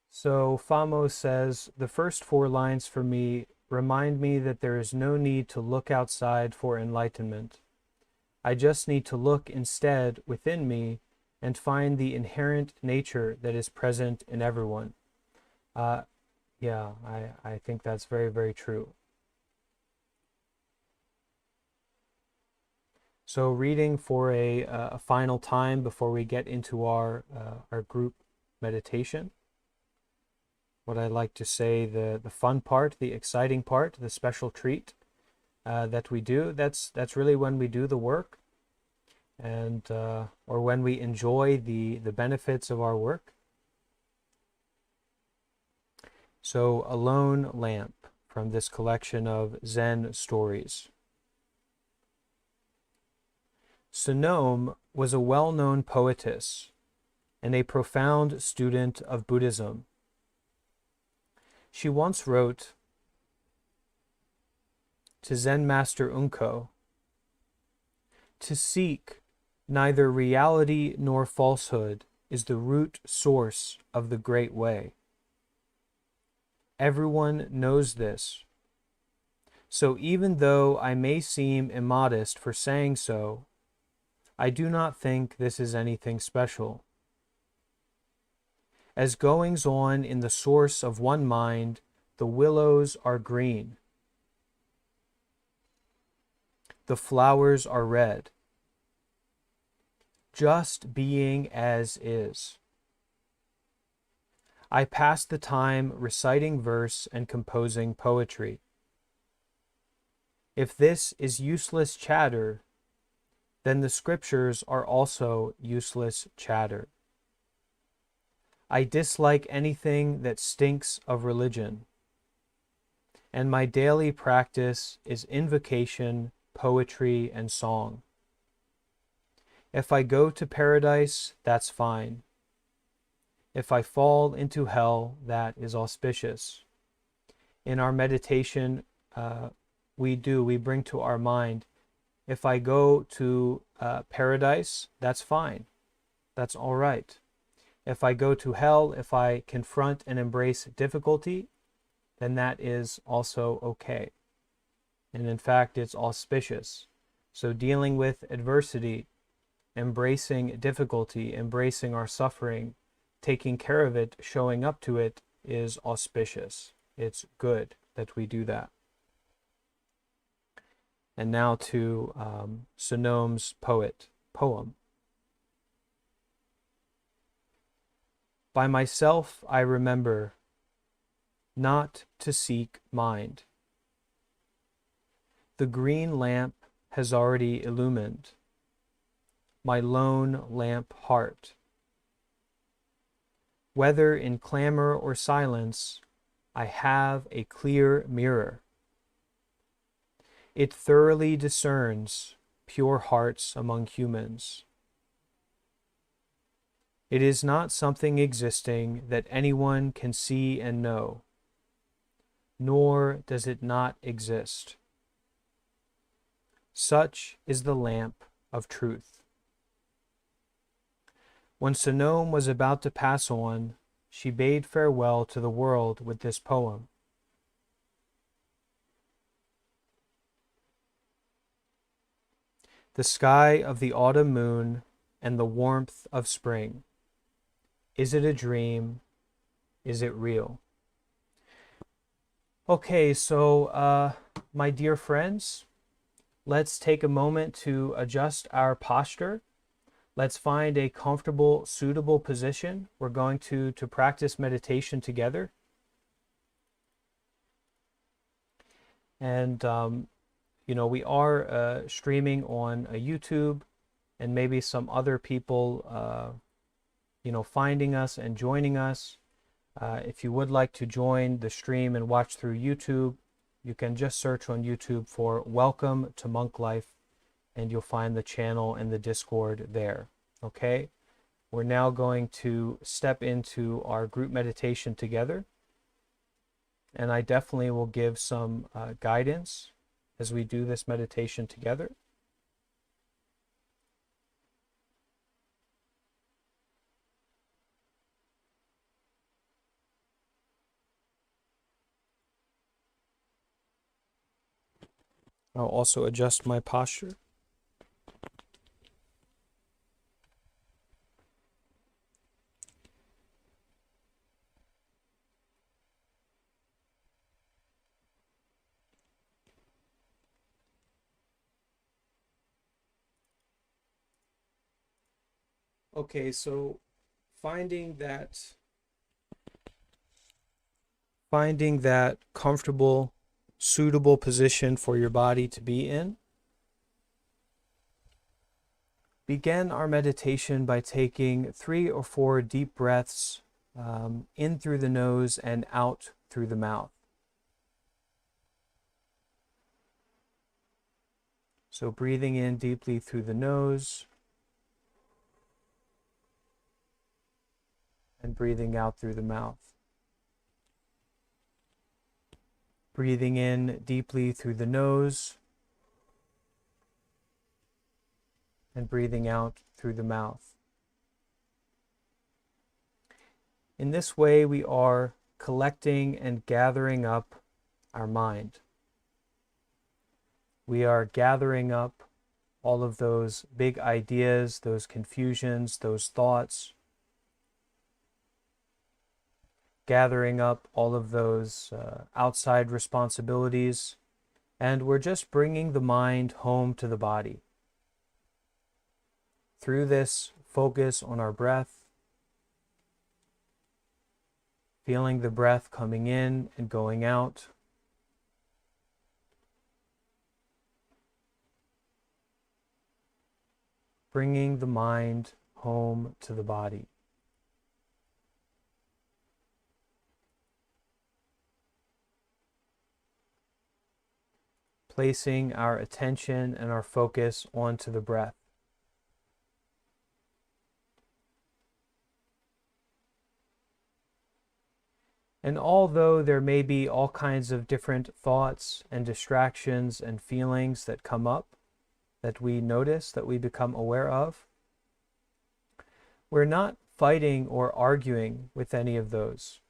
So Famo says, the first 4 lines for me remind me that there is no need to look outside for enlightenment. I just need to look instead within me and find the inherent nature that is present in everyone. Yeah, I think that's very, very true. So reading for a final time before we get into our group meditation. What I like to say, the fun part, the exciting part, the special treat that we do, that's really when we do the work, and or when we enjoy the benefits of our work. So, A Lone Lamp, from this collection of Zen stories. Sonome was a well-known poetess and a profound student of Buddhism. She once wrote to Zen Master Unko, "To seek neither reality nor falsehood is the root source of the great way. Everyone knows this, So even though I may seem immodest for saying so, I do not think this is anything special. As goings on in the source of one mind, the willows are green, the flowers are red, just being as is. I pass the time reciting verse and composing poetry. If this is useless chatter, then the scriptures are also useless chatter. I dislike anything that stinks of religion, and my daily practice is invocation, poetry, and song. If I go to paradise, that's fine. If I fall into hell, that is auspicious. In our meditation, we bring to our mind, if I go to paradise, that's fine. That's all right. If I go to hell, if I confront and embrace difficulty, then that is also okay. And in fact, it's auspicious. So dealing with adversity, embracing difficulty, embracing our suffering, taking care of it, showing up to it is auspicious. It's good that we do that. And now to Sonom's poem. By myself I remember not to seek mind. The green lamp has already illumined my lone lamp heart. Whether in clamor or silence, I have a clear mirror. It thoroughly discerns pure hearts among humans. It is not something existing that anyone can see and know, nor does it not exist. Such is the lamp of truth. When Sonom was about to pass on, she bade farewell to the world with this poem. The sky of the autumn moon and the warmth of spring. Is it a dream? Is it real? Okay, so my dear friends, let's take a moment to adjust our posture. Let's find a comfortable, suitable position. We're going to practice meditation together. And, we are streaming on YouTube, and maybe some other people, finding us and joining us. If you would like to join the stream and watch through YouTube, you can just search on YouTube for Welcome to Monk Life, and you'll find the channel and the Discord there. Okay? We're now going to step into our group meditation together. And I definitely will give some guidance as we do this meditation together. I'll also adjust my posture. Okay, so finding that comfortable, suitable position for your body to be in. Begin our meditation by taking 3 or 4 deep breaths in through the nose and out through the mouth. So breathing in deeply through the nose and breathing out through the mouth. Breathing in deeply through the nose and breathing out through the mouth. In this way, we are collecting and gathering up our mind. We are gathering up all of those big ideas, those confusions, those thoughts, gathering up all of those outside responsibilities, and we're just bringing the mind home to the body. Through this focus on our breath, feeling the breath coming in and going out, bringing the mind home to the body. Placing our attention and our focus onto the breath. And although there may be all kinds of different thoughts and distractions and feelings that come up, that we notice, that we become aware of, we're not fighting or arguing with any of those.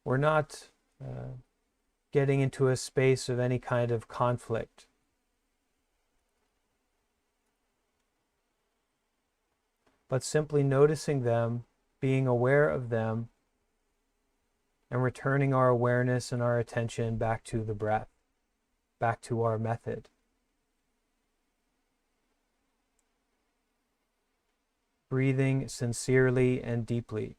We're not getting into a space of any kind of conflict. But simply noticing them, being aware of them, and returning our awareness and our attention back to the breath, back to our method. Breathing sincerely and deeply.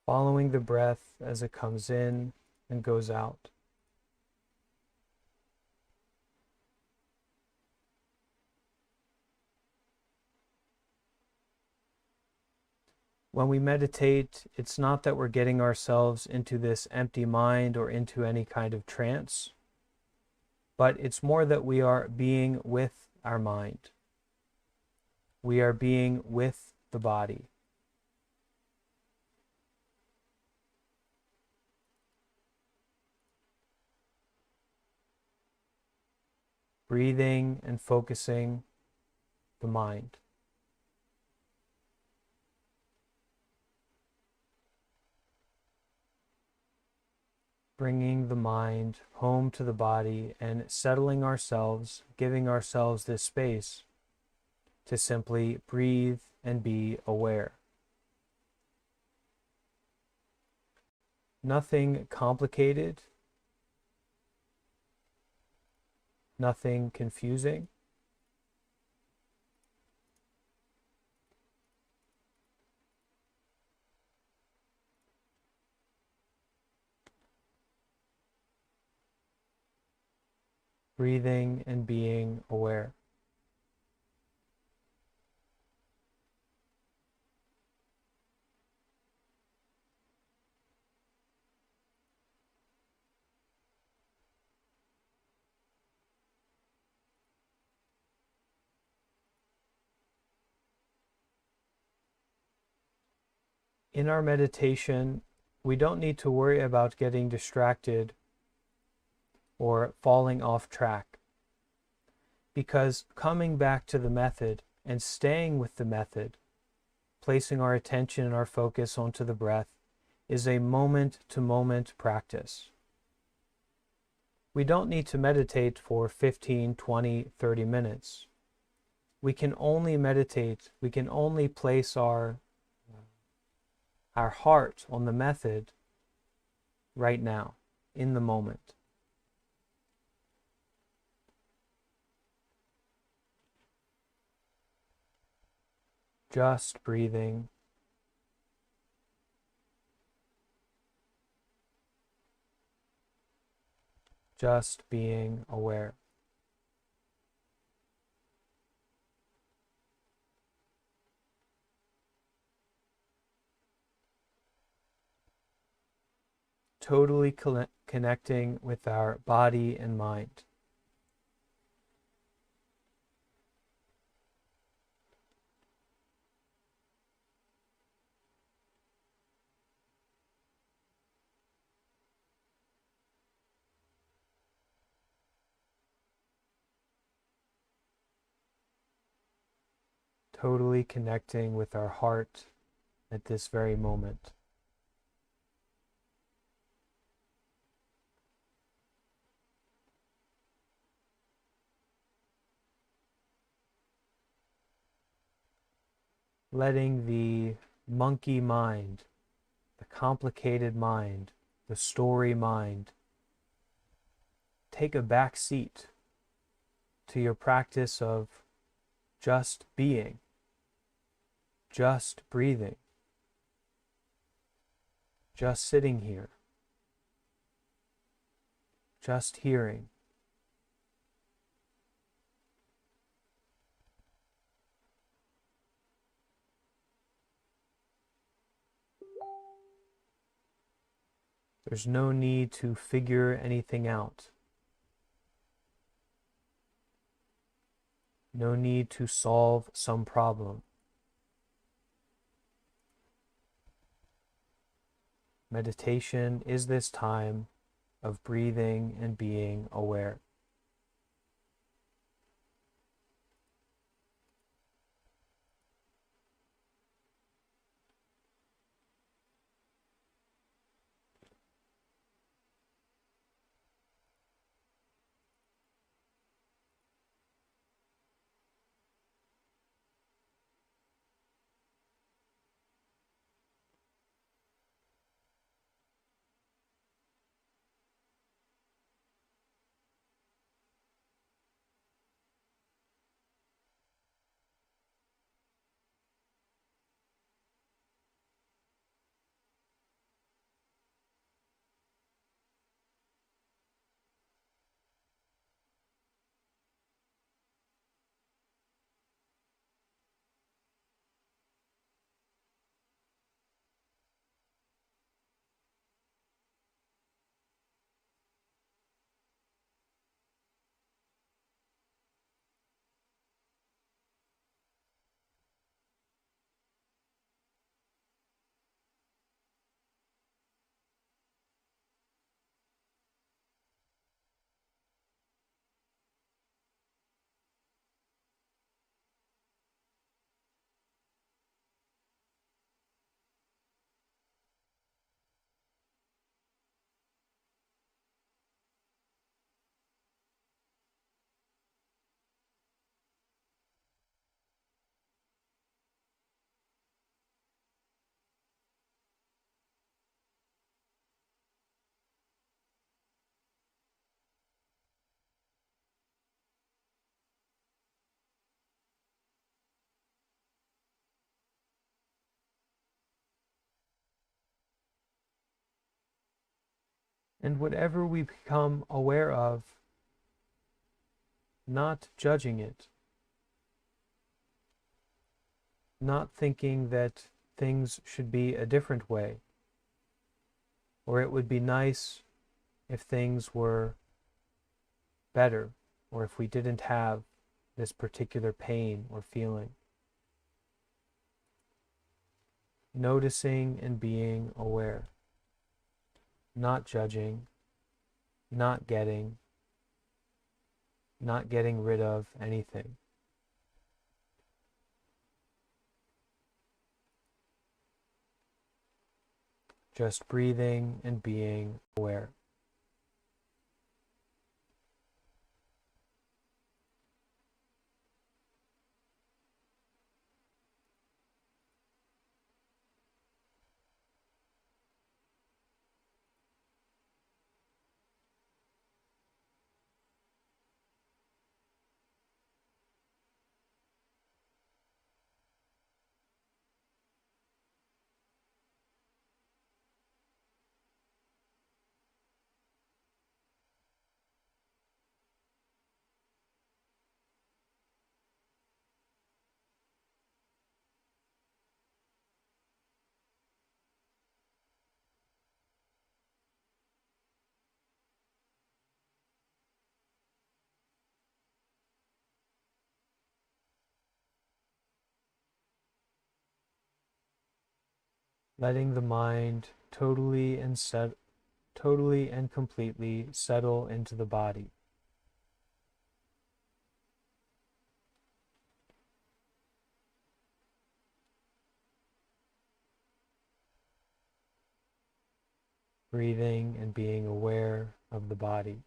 Following the breath as it comes in and goes out. When we meditate, it's not that we're getting ourselves into this empty mind or into any kind of trance, but it's more that we are being with our mind. We are being with the body. Breathing and focusing the mind. Bringing the mind home to the body and settling ourselves, giving ourselves this space to simply breathe and be aware. Nothing complicated, nothing confusing. Breathing and being aware. In our meditation, we don't need to worry about getting distracted or falling off track, because coming back to the method and staying with the method, placing our attention and our focus onto the breath, is a moment-to-moment practice. We don't need to meditate for 15, 20, 30 minutes. We can only meditate, we can only place our heart on the method right now, in the moment. Just breathing. Just being aware. totally connecting with our body and mind. Totally connecting with our heart at this very moment. Letting the monkey mind, the complicated mind, the story mind, take a back seat to your practice of just being, just breathing, just sitting here, just hearing. There's no need to figure anything out. No need to solve some problem. Meditation is this time of breathing and being aware. And whatever we become aware of, not judging it, not thinking that things should be a different way, or it would be nice if things were better, or if we didn't have this particular pain or feeling. Noticing and being aware, not judging, not getting rid of anything. Just breathing and being aware. letting the mind totally and completely settle into the body. Breathing and being aware of the body.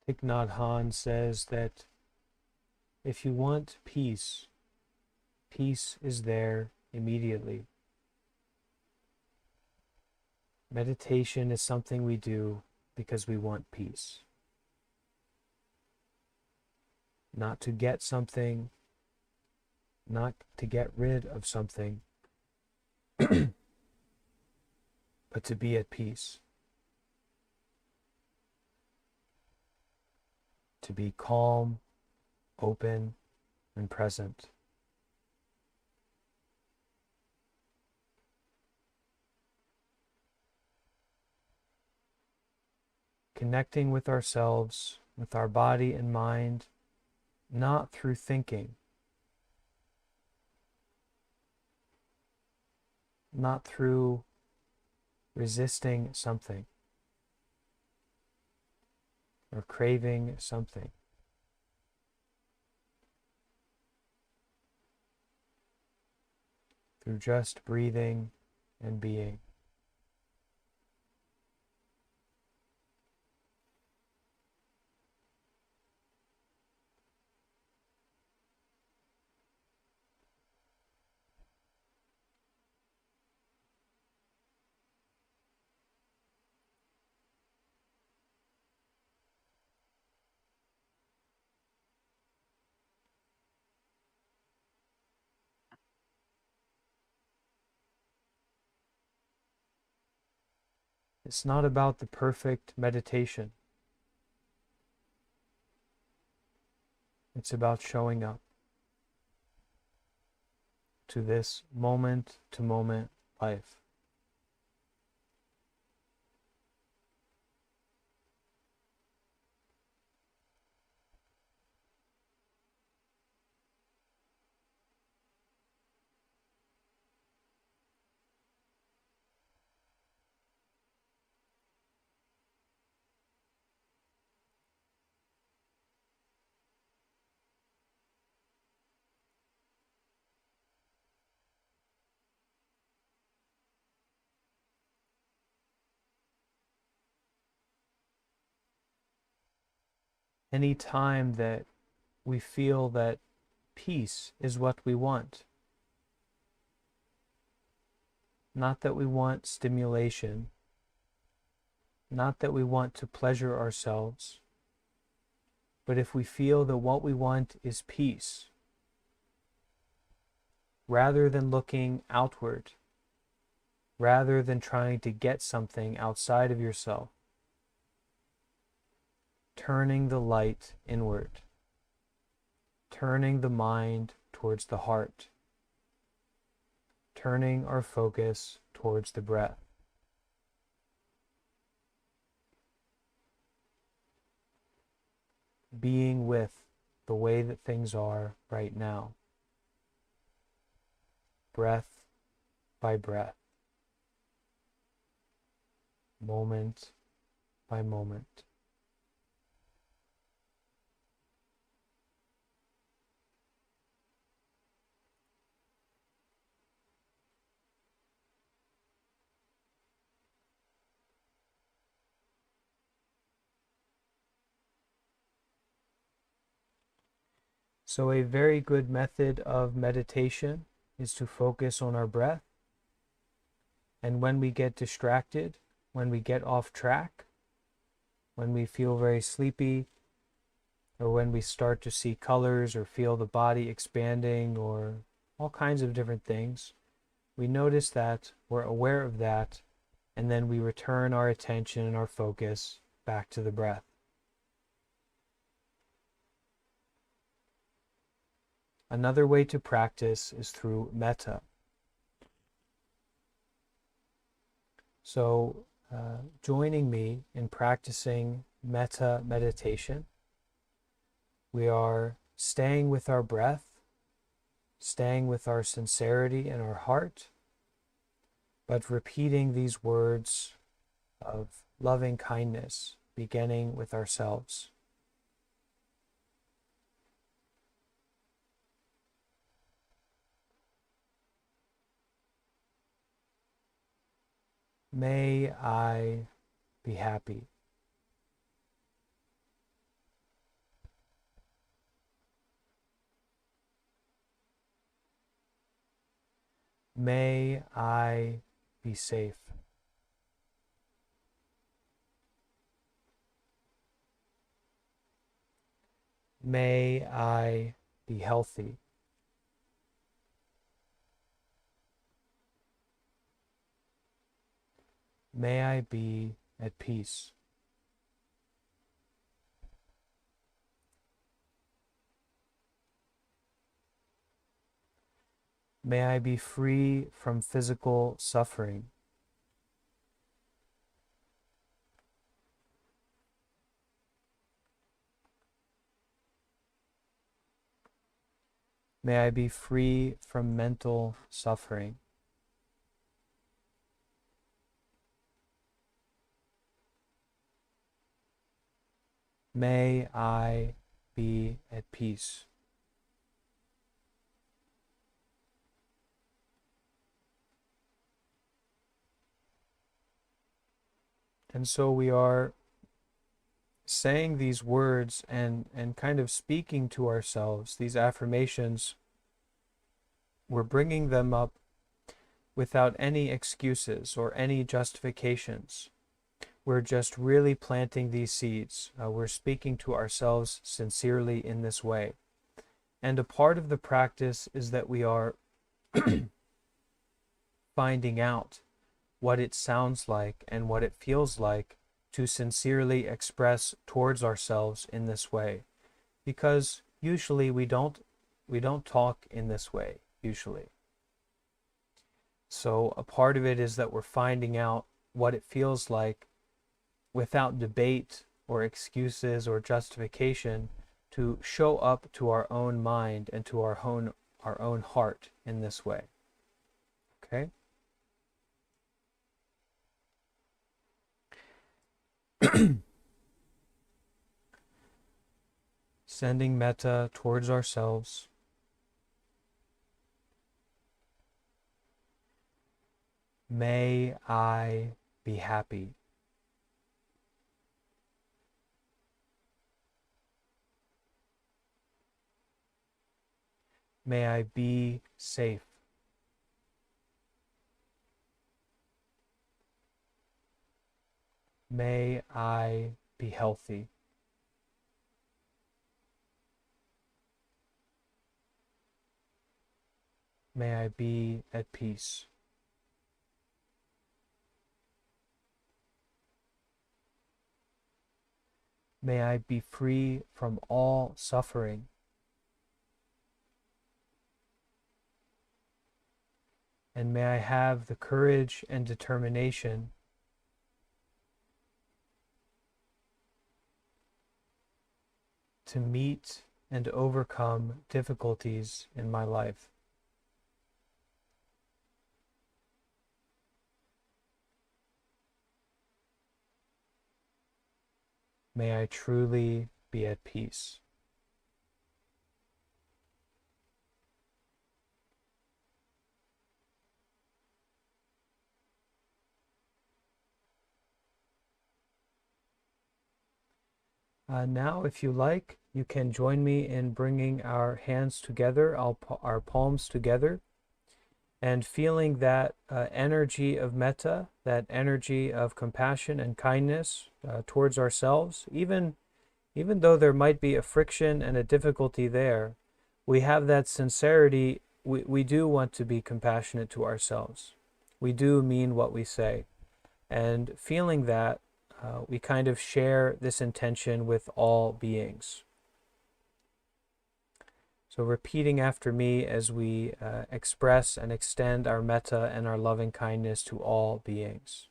Thich Nhat Hanh says that if you want peace, peace is there immediately. Meditation is something we do because we want peace. Not to get something, not to get rid of something, but to be at peace. To be calm, open, and present. Connecting with ourselves, with our body and mind, not through thinking, not through resisting something or craving something. Through just breathing and being. It's not about the perfect meditation. It's about showing up to this moment-to-moment life. Any time that we feel that peace is what we want, not that we want stimulation, not that we want to pleasure ourselves, but if we feel that what we want is peace, rather than looking outward, rather than trying to get something outside of yourself, turning the light inward, turning the mind towards the heart, turning our focus towards the breath. being with the way that things are right now, breath by breath, moment by moment. So a very good method of meditation is to focus on our breath. And when we get distracted, when we get off track, when we feel very sleepy, or when we start to see colors or feel the body expanding or all kinds of different things, we notice that, we're aware of that, and then we return our attention and our focus back to the breath. Another way to practice is through metta. So, joining me in practicing metta meditation, we are staying with our breath, staying with our sincerity in our heart, but repeating these words of loving kindness, beginning with ourselves. May I be happy. May I be safe. May I be healthy. May I be at peace. May I be free from physical suffering. May I be free from mental suffering. May I be at peace. And so we are saying these words and kind of speaking to ourselves, these affirmations. We're bringing them up without any excuses or any justifications. We're just really planting these seeds. We're speaking to ourselves sincerely in this way. And a part of the practice is that we are finding out what it sounds like and what it feels like to sincerely express towards ourselves in this way. Because usually we don't talk in this way, usually. So a part of it is that we're finding out what it feels like without debate or excuses or justification to show up to our own mind and to our own heart in this way. Okay? Sending metta towards ourselves. May I be happy. May I be safe. May I be healthy. May I be at peace. May I be free from all suffering. And may I have the courage and determination to meet and overcome difficulties in my life. May I truly be at peace. Now, if you like, you can join me in bringing our hands together, our palms together, and feeling that energy of metta, that energy of compassion and kindness towards ourselves. Even though there might be a friction and a difficulty there, we have that sincerity. We do want to be compassionate to ourselves. We do mean what we say. And feeling that, we kind of share this intention with all beings. So repeating after me as we express and extend our metta and our loving kindness to all beings.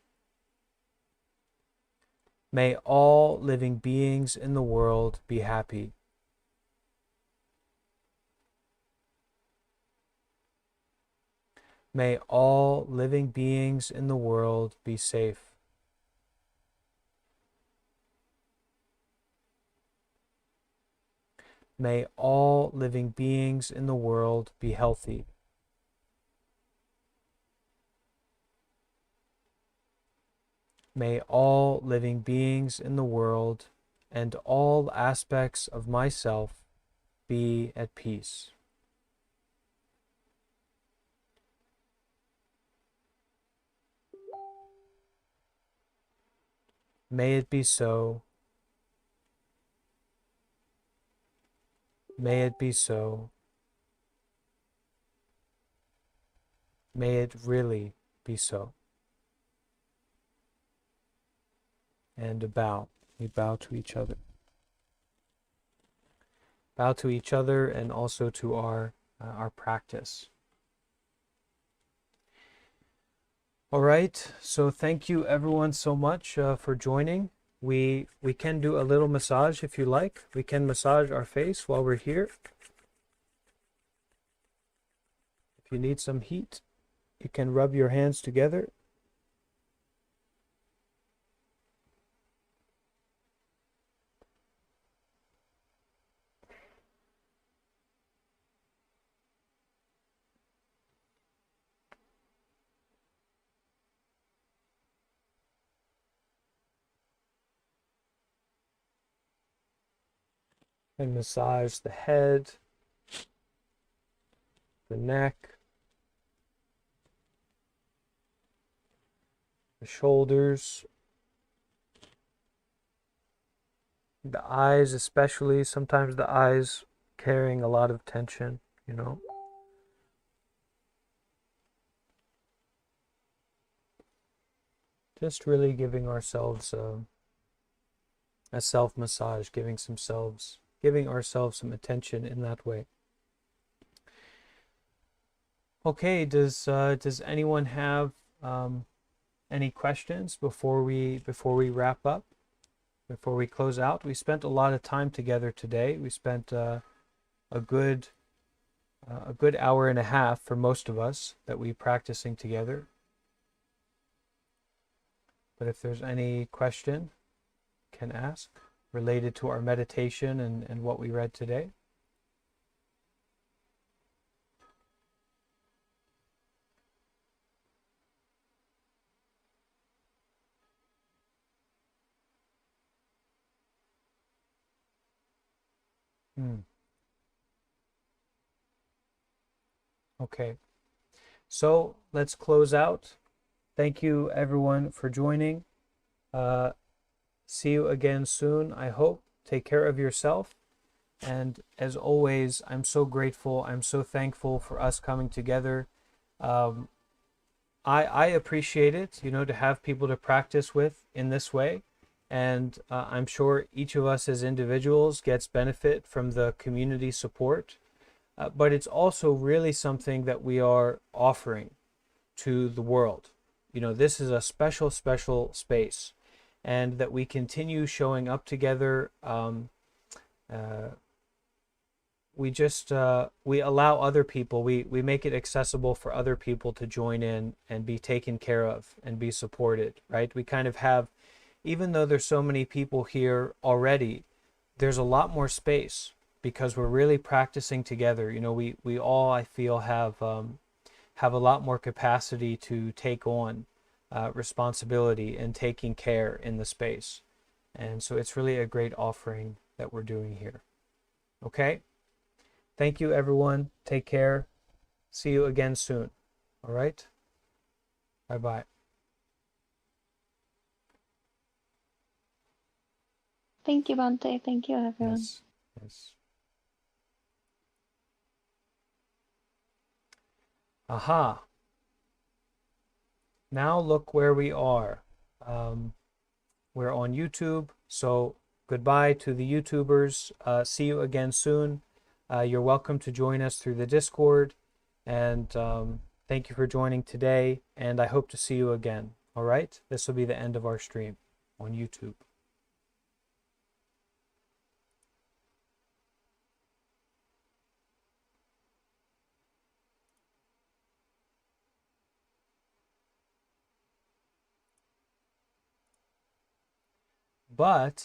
May all living beings in the world be happy. May all living beings in the world be safe. May all living beings in the world be healthy. May all living beings in the world and all aspects of myself be at peace. May it be so. May it be so. May it really be so. And a bow. We bow to each other. Bow to each other and also to our practice. All right, so thank you everyone so much for joining. We can do a little massage if you like. We can massage our face while we're here. If you need some heat, you can rub your hands together. And massage the head, the neck, the shoulders, the eyes especially. Sometimes the eyes carrying a lot of tension, you know. Just really giving ourselves a self-massage, giving ourselves some attention in that way. Okay, does anyone have any questions before we wrap up? Before we close out? We spent a lot of time together today. We spent a good hour and a half for most of us that we practicing together. But if there's any question, can ask related to our meditation and what we read today. Okay, so let's close out. Thank you everyone for joining. See you again soon, I hope. Take care of yourself. And as always, I'm so grateful. I'm so thankful for us coming together. I appreciate it, to have people to practice with in this way. And I'm sure each of us as individuals gets benefit from the community support. But it's also really something that we are offering to the world. This is a special, special space. And that we continue showing up together we just we allow other people, we make it accessible for other people to join in and be taken care of and be supported, right? We kind of have, even though there's so many people here already, there's a lot more space because we're really practicing together. You know, we all, I feel, have a lot more capacity to take on responsibility and taking care in the space. And so it's really a great offering that we're doing here. Okay? Thank you, everyone. Take care. See you again soon. All right? Bye-bye. Thank you, Bante. Thank you, everyone. Yes. Yes. Aha. Now look where we are. We're on YouTube, so goodbye to the YouTubers. See you again soon. You're welcome to join us through the Discord, and thank you for joining today, and I hope to see you again. All right? This will be the end of our stream on YouTube. But